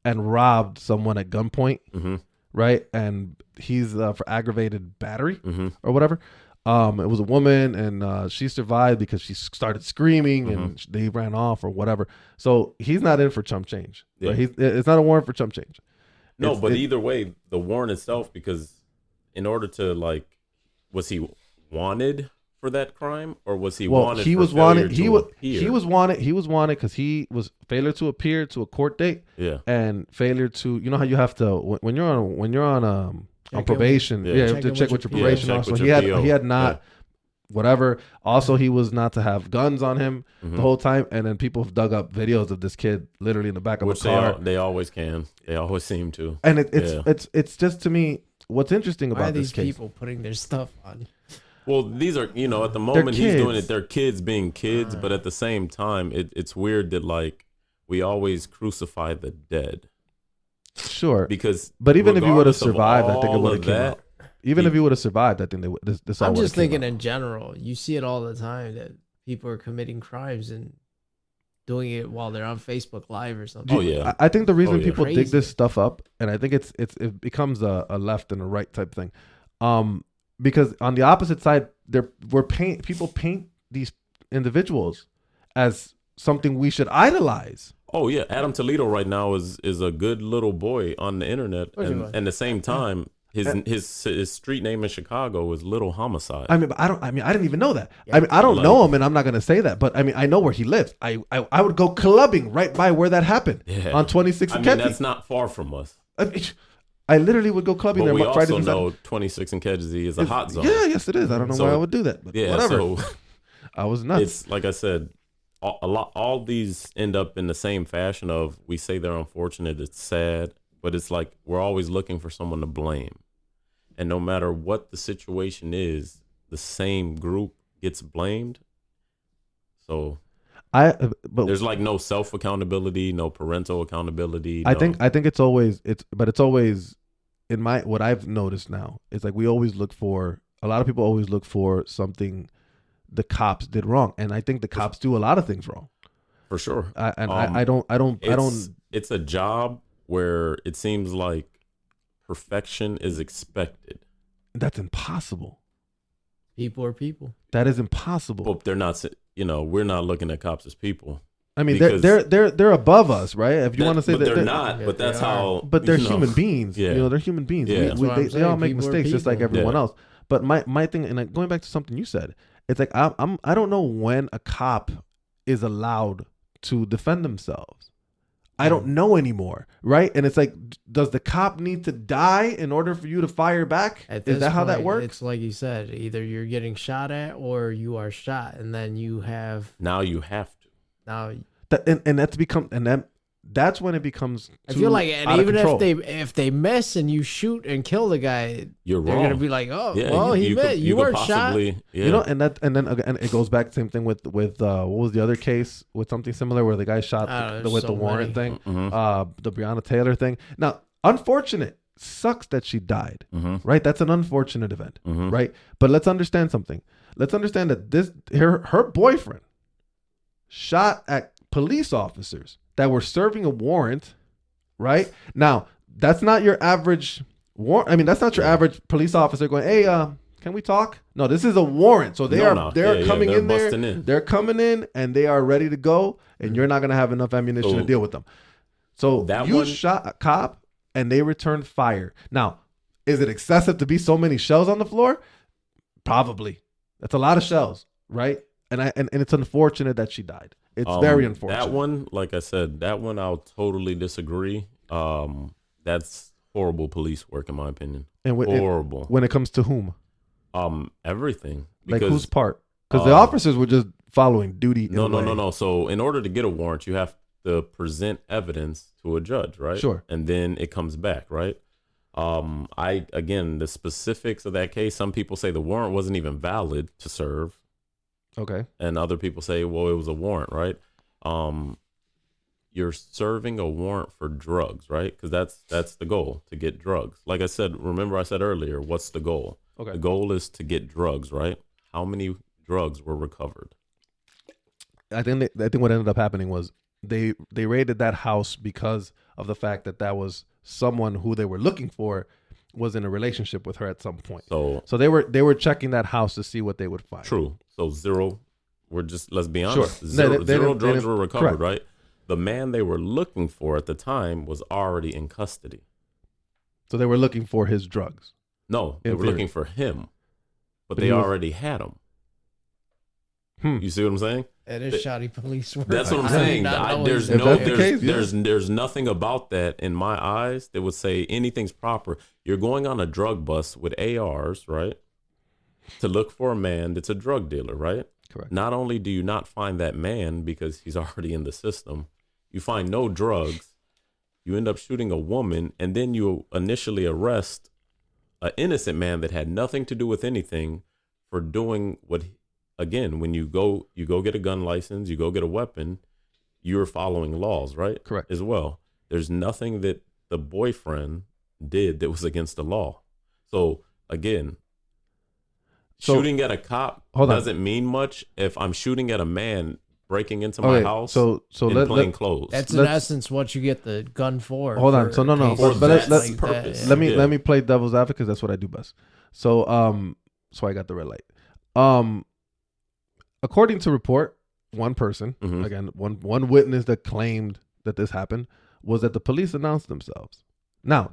and robbed someone at gunpoint, right? And he's for aggravated battery or whatever. It was a woman, and she survived because she started screaming, and they ran off or whatever. So he's not in for chump change. Yeah. Right? It's not a warrant for chump change. No, but either way, the warrant itself, because in order to was he wanted for that crime, or was he wanted? He was wanted. He was wanted because he was failure to appear to a court date. Yeah, and failure to, you know how you have to when you're on probation. You have to check with your probation officer. He had not. Whatever. Also, he was not to have guns on him the whole time. And then people have dug up videos of this kid literally in the back of a car. They always can. They always seem to. And it's just, to me, what's interesting about this case. Why are these people putting their stuff on? Well, these are, at the moment he's doing it, they're kids being kids. But at the same time, it's weird that we always crucify the dead. Sure. But even if he would have survived, I think it would have came out. Even if he would have survived, I think they would. I'm just thinking in general. You see it all the time that people are committing crimes and doing it while they're on Facebook Live or something. Oh yeah. I think the reason people dig this stuff up, and I think it becomes a left and a right type thing, because on the opposite side, people paint these individuals as something we should idolize. Oh yeah, Adam Toledo right now is a good little boy on the internet, and at the same time. His street name in Chicago is Little Homicide. I didn't even know that. Yeah. I don't know him, and I'm not gonna say that. But I know where he lives. I would go clubbing right by where that happened on 26 and Kedzie. That's not far from us. I literally would go clubbing there. We also know 26 and Kedzie is a hot zone. Yeah, yes, it is. I don't know why I would do that, but whatever. So I was nuts. It's like I said, all these end up in the same fashion of, we say they're unfortunate, it's sad, but it's like we're always looking for someone to blame. And no matter what the situation is, the same group gets blamed. So there's no self accountability, no parental accountability. I think it's always in what I've noticed now. It's like a lot of people always look for something the cops did wrong, and I think the cops do a lot of things wrong. For sure. I don't. It's a job where it seems like perfection is expected. That's impossible. People are people. That is impossible. But they're not. We're not looking at cops as people. I mean, they're above us, right? If you want to say but that they're not. Yeah, but that's they are. how. But they're human beings. Yeah. They're human beings. Yeah. That's what I'm They all saying. make People are mistakes just like people. everyone Yeah. else. But my thing, and going back to something you said, it's like I don't know when a cop is allowed to defend themselves. I don't know anymore, right? And it's like, does the cop need to die in order for you to fire back? At Is this that how that point, works? It's like you said, either you're getting shot at or you are shot, and then you have Now you have to. now. That's when it becomes. I feel like, out and of even control. if they miss and you shoot and kill the guy, You're they're wrong. gonna be like, oh, Yeah, well, he missed. You could weren't shot. possibly, Yeah. You know, and then again, it goes back same thing with what was the other case with something similar where the guy shot with so the warrant many. thing, Mhm. the Breonna Taylor thing. Now, unfortunate, sucks that she died, Mhm. right? That's an unfortunate event, Mhm. right? But let's understand something. Let's understand that her boyfriend shot at police officers that were serving a warrant, right? Now, that's not your average warrant. I mean, that's not your average police officer going, "Hey, can we talk?" No, this is a warrant. So they're coming they're in there. busting in. They're coming in and they are ready to go, and you're not going to have enough ammunition to deal with them. So that you one- shot a cop and they returned fire. Now, is it excessive to be so many shells on the floor? Probably. That's a lot of shells, right? And it's unfortunate that she died. It's very unfortunate. That one, like I said, I'll totally disagree. That's horrible police work, in my opinion. And Horrible. when it comes to whom? Everything. Like Because, whose part? Because the officers were just following duty. No. So in order to get a warrant, you have to present evidence to a judge, right? Sure. And then it comes back, right? The specifics of that case, some people say the warrant wasn't even valid to serve. Okay. And other people say, well, it was a warrant, right? You're serving a warrant for drugs, right? Because that's the goal, to get drugs. Like I said, remember I said earlier, what's the goal? Okay. The goal is to get drugs, right? How many drugs were recovered? I think what ended up happening was they raided that house because of the fact that was someone who they were looking for was in a relationship with her at some point. So they were checking that house to see what they would find. True. So zero. Let's be Sure. honest. Zero drugs didn't- were recovered, correct. right? The man they were looking for at the time was already in custody. So they were looking for his drugs. No, they In were theory. looking for him, but But they he was- already had him. Hmm. You see what I'm saying? It is shoddy police work. That's what I'm I saying. did not know There's he's If that's there. the case, yeah. there's nothing about that in my eyes that would say anything's proper. You're going on a drug bust with ARs, right? To look for a man that's a drug dealer, right? Correct. Not only do you not find that man because he's already in the system, you find no drugs, you end up shooting a woman, and then you initially arrest an innocent man that had nothing to do with anything for doing what, again, when you go get a gun license, you go get a weapon, you're following laws, right? Correct. As well. There's nothing that the boyfriend did that was against the law. So again, shooting at a cop doesn't mean much if I'm shooting at a man breaking into my house So in plain clothes. That's in essence what you get the gun for. Hold on. So no. cases But that's let's the purpose. let me Yeah. let me play devil's advocate because that's what I do best. So so I got the red light. According to report, one person, Mhm. again, one witness that claimed that this happened was that the police announced themselves. Now,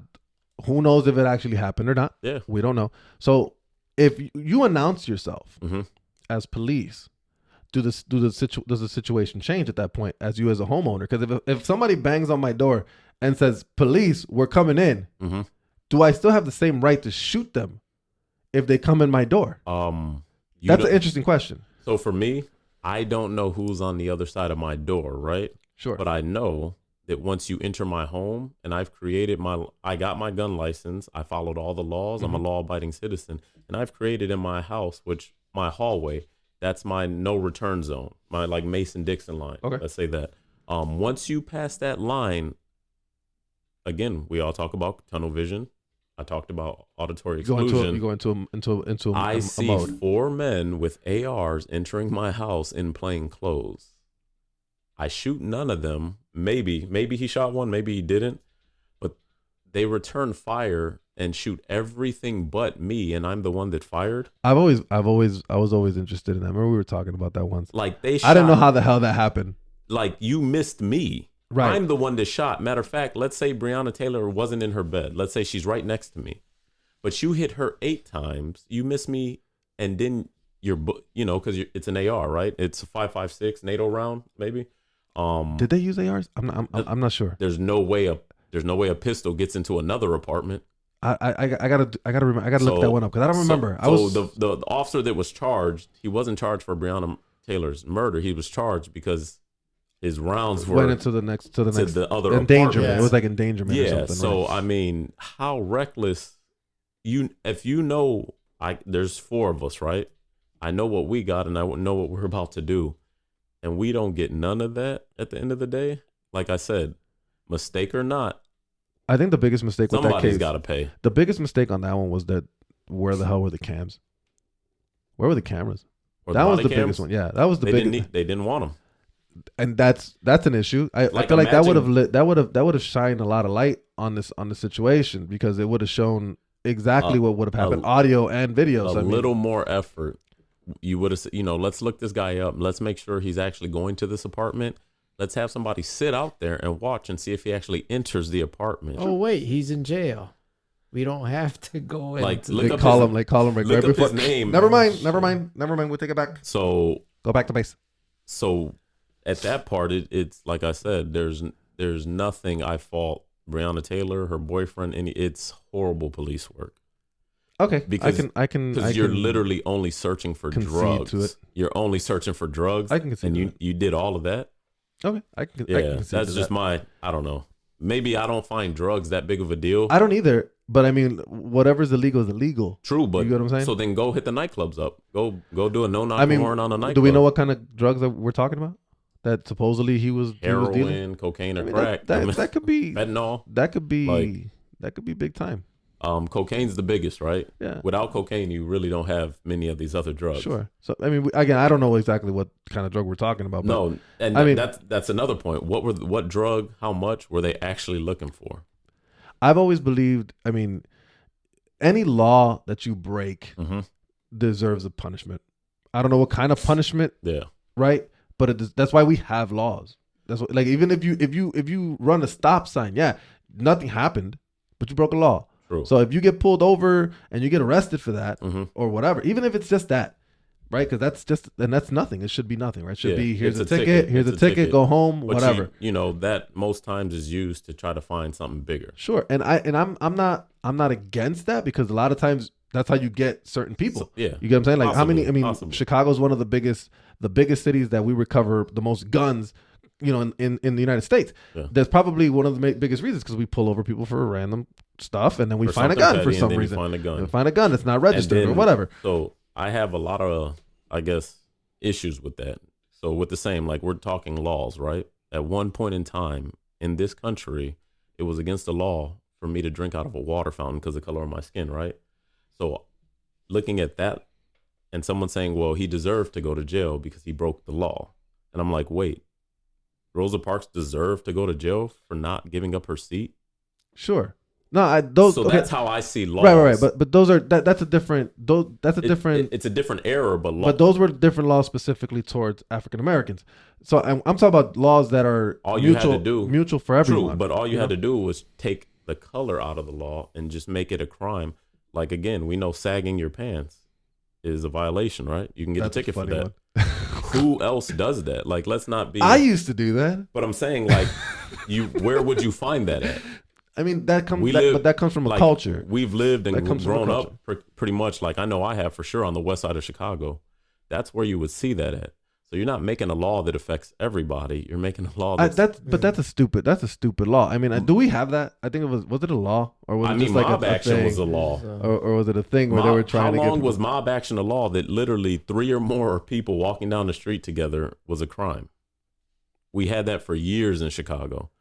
who knows if it actually happened or not? Yeah. We don't know. So if you announce yourself Mhm. as police, does the situation change at that point as you as a homeowner? Because if somebody bangs on my door and says, "Police, we're coming in," Mhm. do I still have the same right to shoot them if they come in my door? That's an interesting question. So for me, I don't know who's on the other side of my door, right? Sure. But I know that once you enter my home and I got my gun license, I followed all the laws. I'm a law-abiding citizen, and I've created in my house, my hallway, that's my no return zone, my like Mason-Dixon line. Okay. Let's say that. Once you pass that line, again, we all talk about tunnel vision. I talked about auditory You go exclusion. into I a see mode. 4 men with ARs entering my house in plain clothes. I shoot none of them. Maybe he shot one, maybe he didn't. But they return fire and shoot everything but me, and I'm the one that fired. I was always interested in that. I remember we were talking about that once. Like they I didn't know shot, how the hell that happened. like you missed me. Right. I'm the one that shot. Matter of fact, let's say Breonna Taylor wasn't in her bed. Let's say she's right next to me. But you hit her 8 times. You missed me, and then because it's an AR, right? It's a 5.56 NATO round, maybe. Did they use ARs? I'm not sure. There's no way a pistol gets into another apartment. I gotta remember. I gotta look that one up because I don't remember. The officer that was charged, he wasn't charged for Breonna Taylor's murder. He was charged because his rounds went were into the other endangerment. apartments. It was like endangerment or something. So right? I mean, how reckless if you know there's 4 of us, right? I know what we got and I know what we're about to do. And we don't get none of that at the end of the day. Like I said, mistake or not, I think the biggest mistake with that somebody's case, got to pay. the biggest mistake on that one was that where the hell were the cams? Where were the cameras? Or That was body the cams. biggest one. Yeah, that was the They biggest. they didn't want them. And that's an issue. I Like, feel like that would have imagine- that would have shined a lot of light on the situation because it would have shown exactly what would have happened, audio and videos. A little more effort. You would have said, let's look this guy up. Let's make sure he's actually going to this apartment. Let's have somebody sit out there and watch and see if he actually enters the apartment. Oh wait, he's in jail. We don't have to go in. Like, to look They up call his- him right look up before. his name. Never mind. We'll take it back. So Go back to base. at that part, it's like I said, there's nothing I fault Breonna Taylor, her boyfriend, it's horrible police work. Okay, Because because you're literally only searching for concede drugs. to it. You're only searching for drugs. I can concede and to you that. you did all of that. Okay, I can. Yeah, I can concede that's to just that. I don't know. Maybe I don't find drugs that big of a deal. I don't either. But I mean, whatever's illegal is illegal. True, but You get what I'm saying? so then go hit the nightclubs up. Go do a no-knock warrant on a nightclub. do we know what kind of drugs that we're talking about? That supposedly he was dealing? Heroin, cocaine, or I mean, crack. that could be fentanyl. that could be Like- big time. Cocaine's the biggest, right? Yeah. Without cocaine, you really don't have many of these other drugs. Sure. So I mean, again, I don't know exactly what kind of drug we're talking about. But No, and I mean- that's another point. What drug? How much were they actually looking for? I've always believed. I mean, any law that you break Mm-hmm. deserves a punishment. I don't know what kind of punishment, Yeah, right? But that's why we have laws. That's what, like even if you run a stop sign, yeah, nothing happened, but you broke a law. true. So if you get pulled over and you get arrested for that Mm-hmm. or whatever, even if it's just that, right? Because that's nothing. It should be nothing, right? It should Yeah, be here's it's a a ticket, ticket. here's It's a a ticket, ticket. go home, But whatever. that most times is used to try to find something bigger. Sure, and I'm not against that because a lot of times that's how you get certain people. So, yeah, You get what I'm saying? Like how many? I mean, Possibly. Chicago's one of the biggest cities that we recover the most guns. In the United States, Yeah. there's probably one of the biggest reasons because we pull over people for random stuff and then we For find a something gun for petty, and some then you reason. find a gun. We find a gun that's not registered And or then- whatever. So I have a lot of, I guess, issues with that. So with the same, like we're talking laws, right? At one point in time in this country, it was against the law for me to drink out of a water fountain because of the color of my skin, right? So looking at that and someone saying, well, he deserved to go to jail because he broke the law. And I'm like, wait, Rosa Parks deserved to go to jail for not giving up her seat? Sure. No, those. So okay. that's how I see laws. Right. But those are that's a different. That's a different. It's a different error, but law. But those were different laws specifically towards African Americans. So I'm talking about laws that are All you had mutual, to do- mutual for everyone. True, but all you know? had to do was take the color out of the law and just make it a crime. Like again, we know sagging your pants is a violation, right? You can get That's a ticket for funny that. one. Who else does that? Like, let's not be. I used to do that. But I'm saying, like, where would you find that at? I mean, that comes. We That, live- but that comes from a Like, culture. We've lived and That comes from a grown culture. up pretty much. Like I know I have for sure on the west side of Chicago. That's where you would see that at. So you're not making a law that affects everybody. You're making a law that's. That's a stupid law. I mean, do we have that? I think was it a law or was I it mean, just like mob a action thing? was a law. Or was it a thing where they were trying to get How long people- was mob action a law that literally 3 or more people walking down the street together was a crime? We had that for years in Chicago.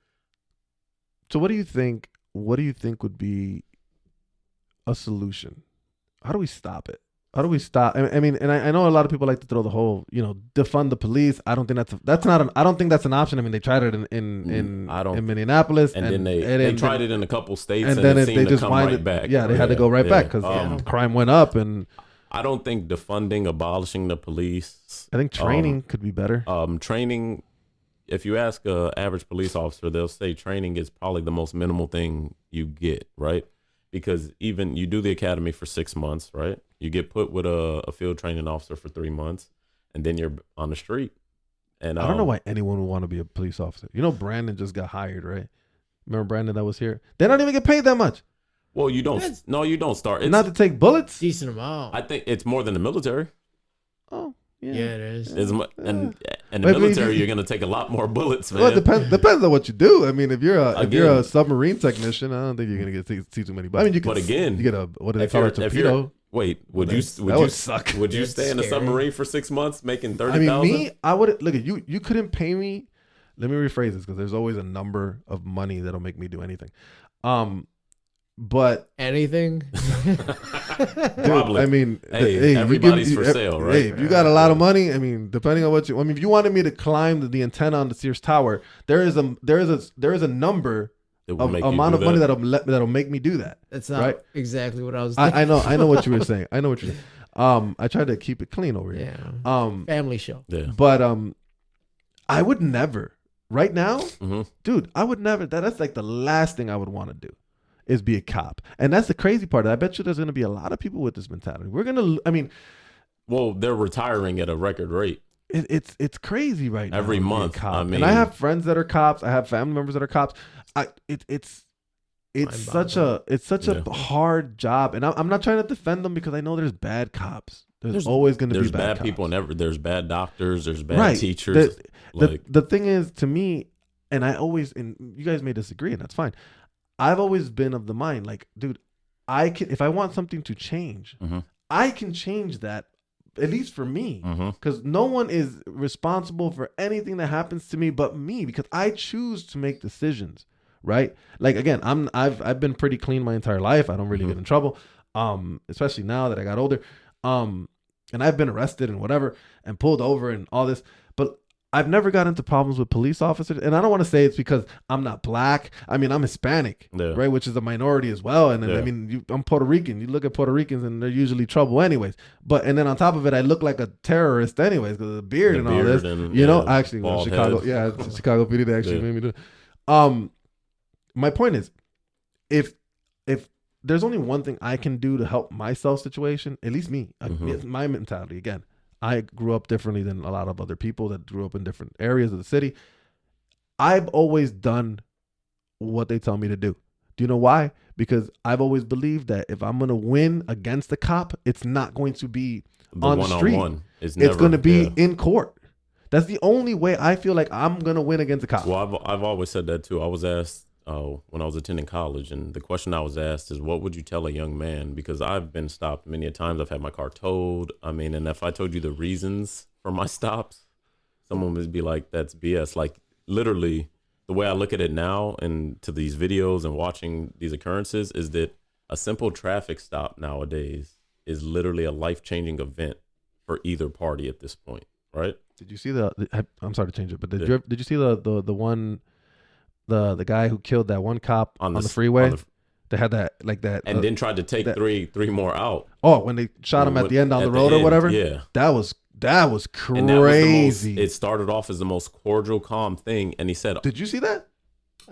So what do you think would be a solution? How do we stop it? How do we stop? I mean, and I know a lot of people like to throw the whole, defund the police. I don't think that's not. I don't think that's an option. I mean, they tried it in Minneapolis, and then they tried it in a couple states, and then they just come right back. Yeah, they had to go right back because crime went up. And I don't think defunding, abolishing the police. I think training could be better. Training. If you ask an average police officer, they'll say training is probably the most minimal thing you get, right? Because even you do the academy for 6 months, right? You get put with a field training officer for 3 months, and then you're on the street. And I don't know why anyone would want to be a police officer. Brandon just got hired, right? Remember Brandon that was here? They don't even get paid that much. Well, you don't. No, you don't start. Not to take bullets. Decent amount. I think it's more than the military. Oh, yeah. Yeah, it is. And in the military, you're gonna take a lot more bullets, man. Well, it depends on what you do. I mean, if you're a submarine technician, I don't think you're gonna see too many. But I mean, you get a what do they call it, torpedo? Wait, would you suck? Would you stay in a submarine for 6 months making $30,000? I mean, I would look at you. You couldn't pay me. Let me rephrase this because there's always a number of money that'll make me do anything. But anything. Probably. I mean, hey, everybody's for sale, right? Hey, if you got a lot of money, I mean, depending on what you. I mean, if you wanted me to climb the antenna on the Sears Tower, there is a number of amount of money that'll make me do that. That's not right? exactly what I was thinking. I know what you were saying. I know what you're saying. I tried to keep it clean over here. Yeah. Family show. Yeah. But I would never right now, dude. I would never. That's like the last thing I would want to do. Is be a cop. And that's the crazy part. I bet you there's going to be a lot of people with this mentality. Well, they're retiring at a record rate. It's crazy right now. Every month. Cop. And I have friends that are cops. I have family members that are cops. It's such a hard job. And I'm not trying to defend them because I know there's bad cops. There's always going to be bad cops. People there's bad doctors, there's bad teachers. The thing is, to me, and you guys may disagree, and that's fine. I've always been of the mind, like, dude, if I want something to change, I can change that, at least for me, because no one is responsible for anything that happens to me but me, because I choose to make decisions, right? Like, again, I've been pretty clean my entire life. I don't really get in trouble, especially now that I got older, and I've been arrested and whatever and pulled over and all this, but I've never got into problems with police officers, and I don't want to say it's because I'm not black. I mean, I'm Hispanic, right, which is a minority as well. And then, I mean, I'm Puerto Rican. You look at Puerto Ricans, and they're usually trouble anyways. And then on top of it, I look like a terrorist anyways because of the beard and all this. Actually, Chicago, Chicago PD, they actually made me do it. My point is, if there's only one thing I can do to help myself situation, at least me, it's my mentality again. I grew up differently than a lot of other people that grew up in different areas of the city. I've always done what they tell me to do. Do you know why? Because I've always believed that if I'm going to win against a cop, it's not going to be on the street. It's going to be in court. That's the only way I feel like I'm going to win against a cop. Well, I've always said that too. I was asked when I was attending college, and the question I was asked is, what would you tell a young man? Because I've been stopped many a times. I've had my car towed. I mean, and if I told you the reasons for my stops, someone would be like, that's BS. Like, literally, the way I look at it now and to these videos and watching these occurrences is that a simple traffic stop nowadays is literally a life-changing event for either party at this point, right? Did you see I'm sorry to change it, but did you see the one... The guy who killed that one cop on the freeway, they had that and then tried to take three more out. Oh, when they shot him at the end on the road or whatever. Yeah, that was crazy. It started off as the most cordial, calm thing, and he said, "Did you see that?"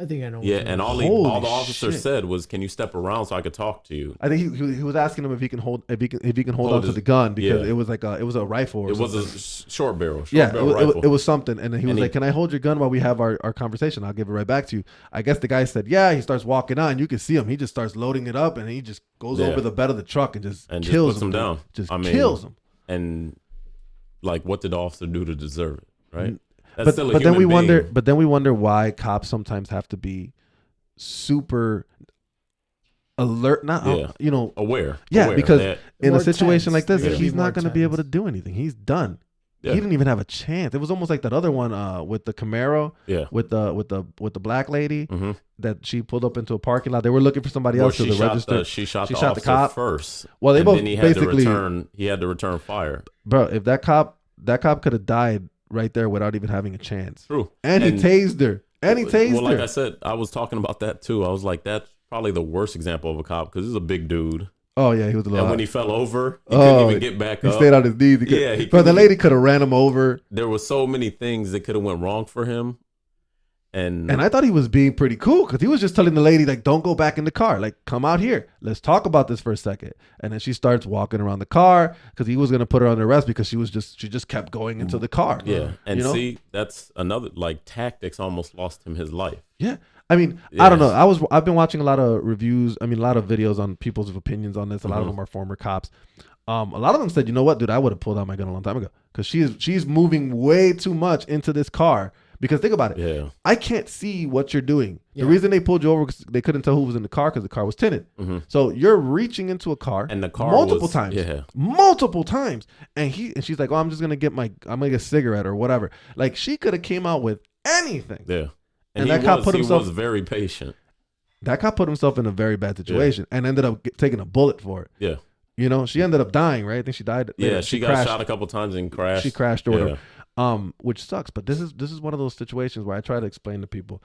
I think I know. Yeah, and all the officer said was, "Can you step around so I could talk to you?" I think he was asking him if he can hold on to the gun because it was like it was a rifle. Or something. Was a short barrel. It was something, and then he was like, "Can I hold your gun while we have our conversation? I'll give it right back to you." I guess the guy said, "Yeah." He starts walking on. You can see him. He just starts loading it up, and he just goes over the bed of the truck and just kills him down. Kills him. And like, what did the officer do to deserve it? Right. But then we wonder why cops sometimes have to be super alert, aware. Yeah, because in a situation like this, Yeah. he's not going to be able to do anything. He's done. Yeah. He didn't even have a chance. It was almost like that other one with the Camaro, with the black lady. that she pulled up into a parking lot. They were looking for somebody else to the register. She shot She the shot the officer cop first. Well, they and both then he had basically he had to return fire. Bro, if that cop could have died right there without even having a chance. True. And he tased her. Well, like I said, I was talking about that too. I was like, that's probably the worst example of a cop because he's a big dude. Oh yeah, he was a little. And when he fell over, he couldn't even get back up. He stayed on his knees. But the lady could have ran him over. There was so many things that could have went wrong for him. And I thought he was being pretty cool because he was just telling the lady, like, don't go back in the car. Like, come out here. Let's talk about this for a second. And then she starts walking around the car because he was going to put her under arrest because she just kept going into the car. Yeah. And see, that's another, like, tactics almost lost him his life. Yeah. I mean, I don't know. I've been watching a lot of reviews. I mean, a lot of videos on people's opinions on this. A lot of them are former cops. A lot of them said, you know what, dude, I would have pulled out my gun a long time ago because she's moving way too much into this car. Because think about it. Yeah. I can't see what you're doing. Yeah. The reason they pulled you over because they couldn't tell who was in the car because the car was tinted. Mm-hmm. So you're reaching into a car and the car multiple times. Yeah. Multiple times. And she's like, oh, I'm gonna get a cigarette or whatever. Like she could have came out with anything. Yeah. And that cop he was very patient. That cop put himself in a very bad situation and ended up taking a bullet for it. Yeah. You know, she ended up dying, right? I think she died. Yeah, she got shot a couple times and crashed. She crashed or whatever. Which sucks. But this is one of those situations where I try to explain to people,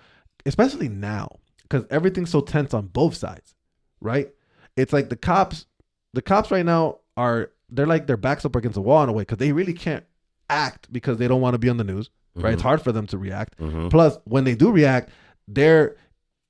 especially now, because everything's so tense on both sides, right? It's like the cops right now they're like their backs up against the wall in a way because they really can't act because they don't want to be on the news, right? Mm-hmm. It's hard for them to react. Mm-hmm. Plus, when they do react, they're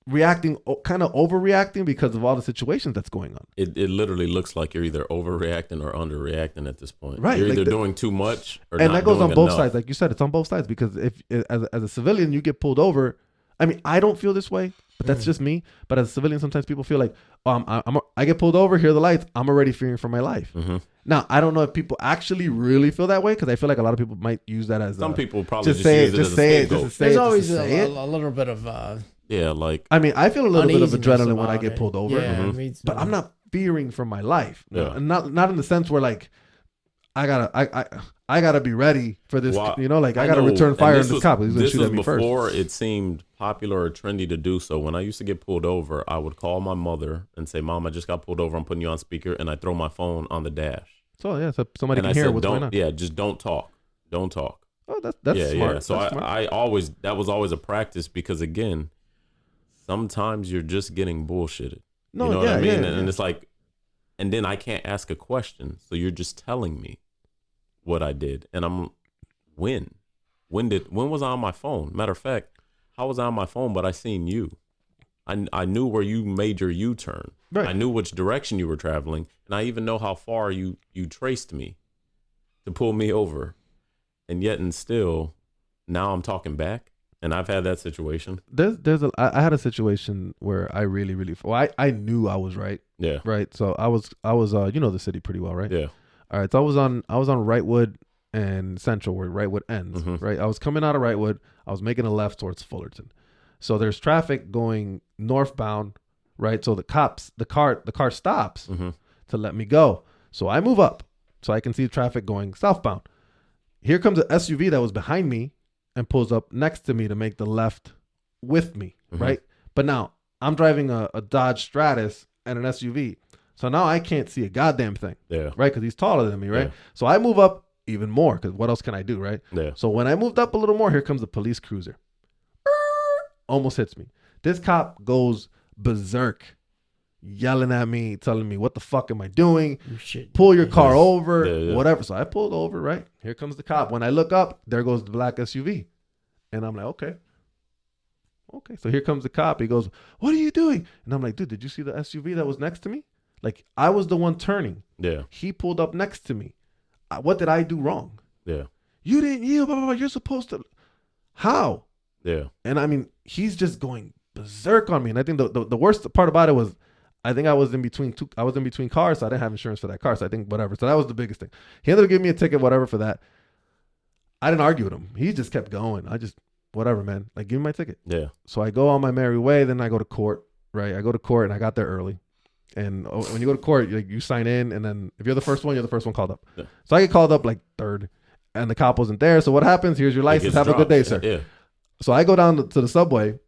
reacting, kind of overreacting because of all the situations that's going on. It literally looks like you're either overreacting or underreacting at this point. Right, You're like either doing too much or and not that goes doing on both enough. sides. Like you said, it's on both sides because if as a civilian you get pulled over, I mean, I don't feel this way, but that's just me. But as a civilian, sometimes people feel like, oh, I get pulled over, here are the lights, I'm already fearing for my life. Mm-hmm. Now, I don't know if people actually really feel that way because I feel like a lot of people might use that as some people probably just say use it, it just as say a it, scapegoat. just say There's it, always just say it. a little bit of Yeah, like I mean, I feel a little bit of uneasiness adrenaline when I about get it. pulled over. Yeah, Mhm. me too. But I'm not fearing for my life. Yeah. And not in the sense where like I gotta be ready for this. Well, you know, like I gotta know, return fire on and this cop. He's gonna this shoot was at me first. before it seemed popular or trendy to do so. When I used to get pulled over, I would call my mother and say, "Mom, I just got pulled over. I'm putting you on speaker," and I throw my phone on the dash. So yeah, so somebody And can I hear said, what's going on. Yeah, just don't talk. Don't talk. Oh, that's yeah, smart. yeah. So That's smart. I always, that was always a practice because again, sometimes you're just getting bullshitted. No, you know yeah, what I mean? yeah, And yeah. it's like, and then I can't ask a question. So you're just telling me what I did. And I'm, when was I on my phone? Matter of fact, how was I on my phone, but I seen you? I knew where you made your U-turn. Right. I knew which direction you were traveling. And I even know how far you traced me to pull me over. And yet and still, now I'm talking back. And I've had that situation. I had a situation where I really I knew I was right. Yeah. Right. So I was you know the city pretty well, right? Yeah. All right. So I was on Wrightwood and Central where Wrightwood ends. Mhm. Right. I was coming out of Wrightwood. I was making a left towards Fullerton. So there's traffic going northbound. Right. So the car stops Mm-hmm. to let me go. So I move up so I can see traffic going southbound. Here comes an SUV that was behind me and pulls up next to me to make the left with me, Mhm. right? But now I'm driving a Dodge Stratus and an SUV. So now I can't see a goddamn thing, Yeah. right? Because he's taller than me, right? Yeah. So I move up even more because what else can I do, right? Yeah. So when I moved up a little more, here comes the police cruiser. Almost hits me. This cop goes berserk, yelling at me, telling me, what the fuck am I doing? You shit. Pull your car over, Yeah, yeah. whatever. So I pulled over, right? Here comes the cop. When I look up, there goes the black SUV. And I'm like, okay. Okay. So here comes the cop. He goes, what are you doing? And I'm like, dude, did you see the SUV that was next to me? Like, I was the one turning. Yeah. He pulled up next to me. What did I do wrong? Yeah. You didn't yield, blah, blah, blah. You're supposed to. How? Yeah. And I mean, he's just going berserk on me. And I think the worst part about it was, I think I was in between cars, so I didn't have insurance for that car. So I think whatever. So that was the biggest thing. He ended up giving me a ticket, whatever, for that. I didn't argue with him. He just kept going. I just, whatever, man. Like, give me my ticket. Yeah. So I go on my merry way. Then I go to court, right? I go to court and I got there early. And when you go to court, you sign in. And then if you're the first one, you're the first one called up. Yeah. So I get called up like third. And the cop wasn't there. So what happens? Here's your license. Have a good day, sir. Yeah. So I go down to the subway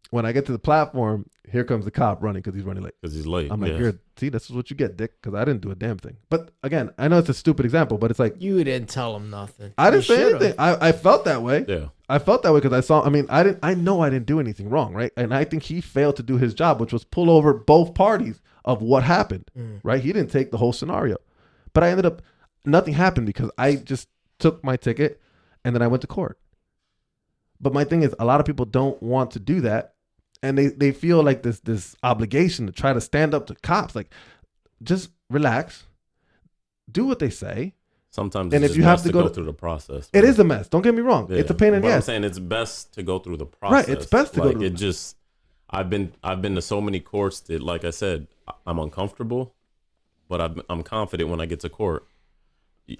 When I get to the platform, here comes the cop running because he's running late. Because he's late. I'm like, see, this is what you get, dick, because I didn't do a damn thing. But again, I know it's a stupid example, but it's like, You didn't tell him nothing. I didn't You say should've. anything. I felt that way. Yeah. I felt that way because I know I didn't do anything wrong, right? And I think he failed to do his job, which was pull over both parties of what happened, right? He didn't take the whole scenario. But I ended up, nothing happened because I just took my ticket and then I went to court. But my thing is, a lot of people don't want to do that. And they feel like this obligation to try to stand up to cops. Like, just relax, do what they say. Sometimes And it's if you best have to go through the process. It is a mess. Don't get me wrong. Yeah. It's a pain in the But I'm ass. saying it's best to go through the process. Right. It's best to go through. It just, I've been to so many courts that, like I said, I'm uncomfortable, but I'm confident when I get to court.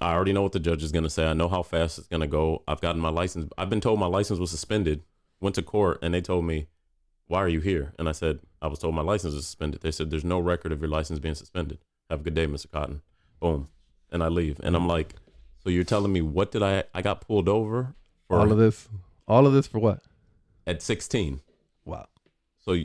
I already know what the judge is going to say. I know how fast it's going to go. I've gotten my license. I've been told my license was suspended. Went to court and they told me, why are you here? And I said, I was told my license is suspended. They said, there's no record of your license being suspended. Have a good day, Mr. Cotton. Boom. And I leave. And I'm like, so you're telling me what did I got pulled over for? All of this for what? At 16. Wow. So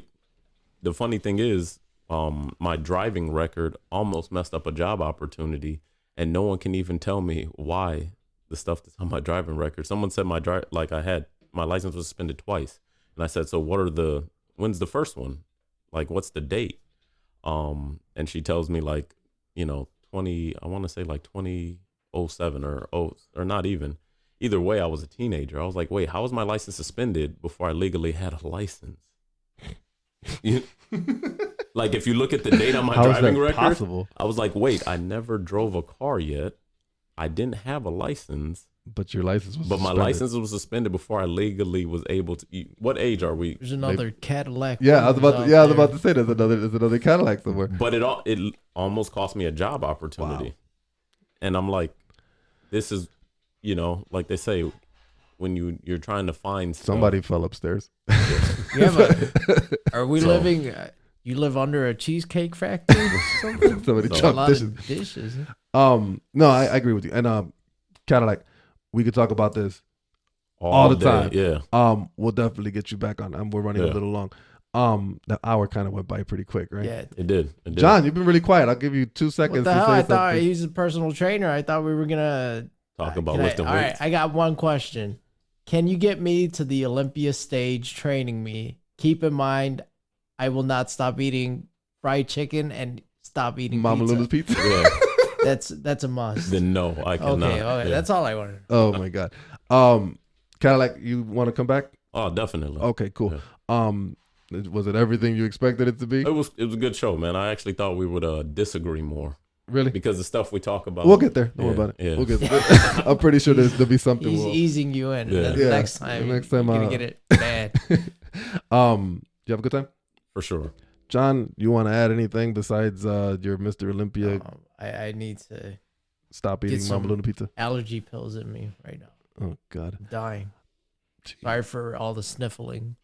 the funny thing is, my driving record almost messed up a job opportunity, and no one can even tell me why the stuff that's on my driving record. Someone said my license was suspended twice. And I said, so when's the first one? Like, what's the date? And she tells me I want to say like 2007 or not even. Either way, I was a teenager. I was like, wait, how was my license suspended before I legally had a license? Like, if you look at the date on my driving record, possible? I was like, wait, I never drove a car yet. I didn't have a license. But your license was But suspended. my license was suspended before I legally was able to eat. What age are we? There's another Cadillac. Yeah, I was Cruise about out to say there's another Cadillac somewhere. But it almost cost me a job opportunity. Wow. And I'm like, this is, like they say, when you're trying to find stuff. Somebody fell upstairs. Are we living? You live under a cheesecake factory or something? Somebody So A chopped lot dishes. of dishes. No, I agree with you. And Cadillac, we could talk about this all the day, time. Yeah. We'll definitely get you back on. We're running a little long. The hour kind of went by pretty quick, right? Yeah. It did. John, you've been really quiet. I'll give you 2 seconds What the to hell? say I thought something. he's a personal trainer. I thought we were gonna Talk about Can lifting all right, weights. I got one question. Can you get me to the Olympia stage training me? Keep in mind, I will not stop eating fried chicken and stop eating Mama pizza. Lulu's pizza. Yeah. That's a must. Then no, I cannot. Okay, Yeah. that's all I wanted. Oh my God. Cadillac, you want to come back? Oh, definitely. Okay, cool. Yeah. Was it everything you expected it to be? It was a good show, man. I actually thought we would disagree more Really? because the stuff we talk about. We'll get there. Don't worry Yeah, about it. yeah. We'll get there. I'm pretty sure there'll be something. He's easing you in. Yeah. And then Yeah. next time, Next time, you're gonna get it bad. You have a good time? For sure. John, you want to add anything besides your Mr. Olympia I need to stop get eating some- Mama Luna pizza? allergy pills in me right now. Oh God. I'm dying. Jeez. Sorry for all the sniffling.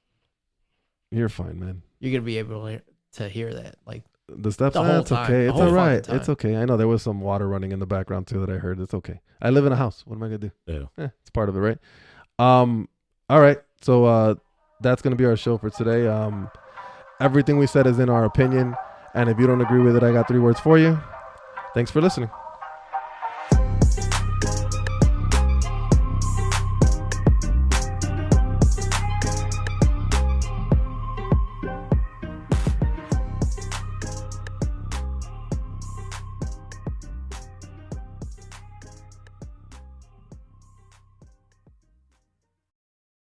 You're fine, man. You're gonna be able to hear that. Like The steps, The whole it's time. okay. The It's whole all right. fucking It's time. okay. I know there was some water running in the background too that I heard. It's okay. I live in a house. What am I gonna do? Yeah. It's part of it, right? All right. So that's gonna be our show for today. Everything we said is in our opinion, and if you don't agree with it, I got 3 words for you. Thanks for listening.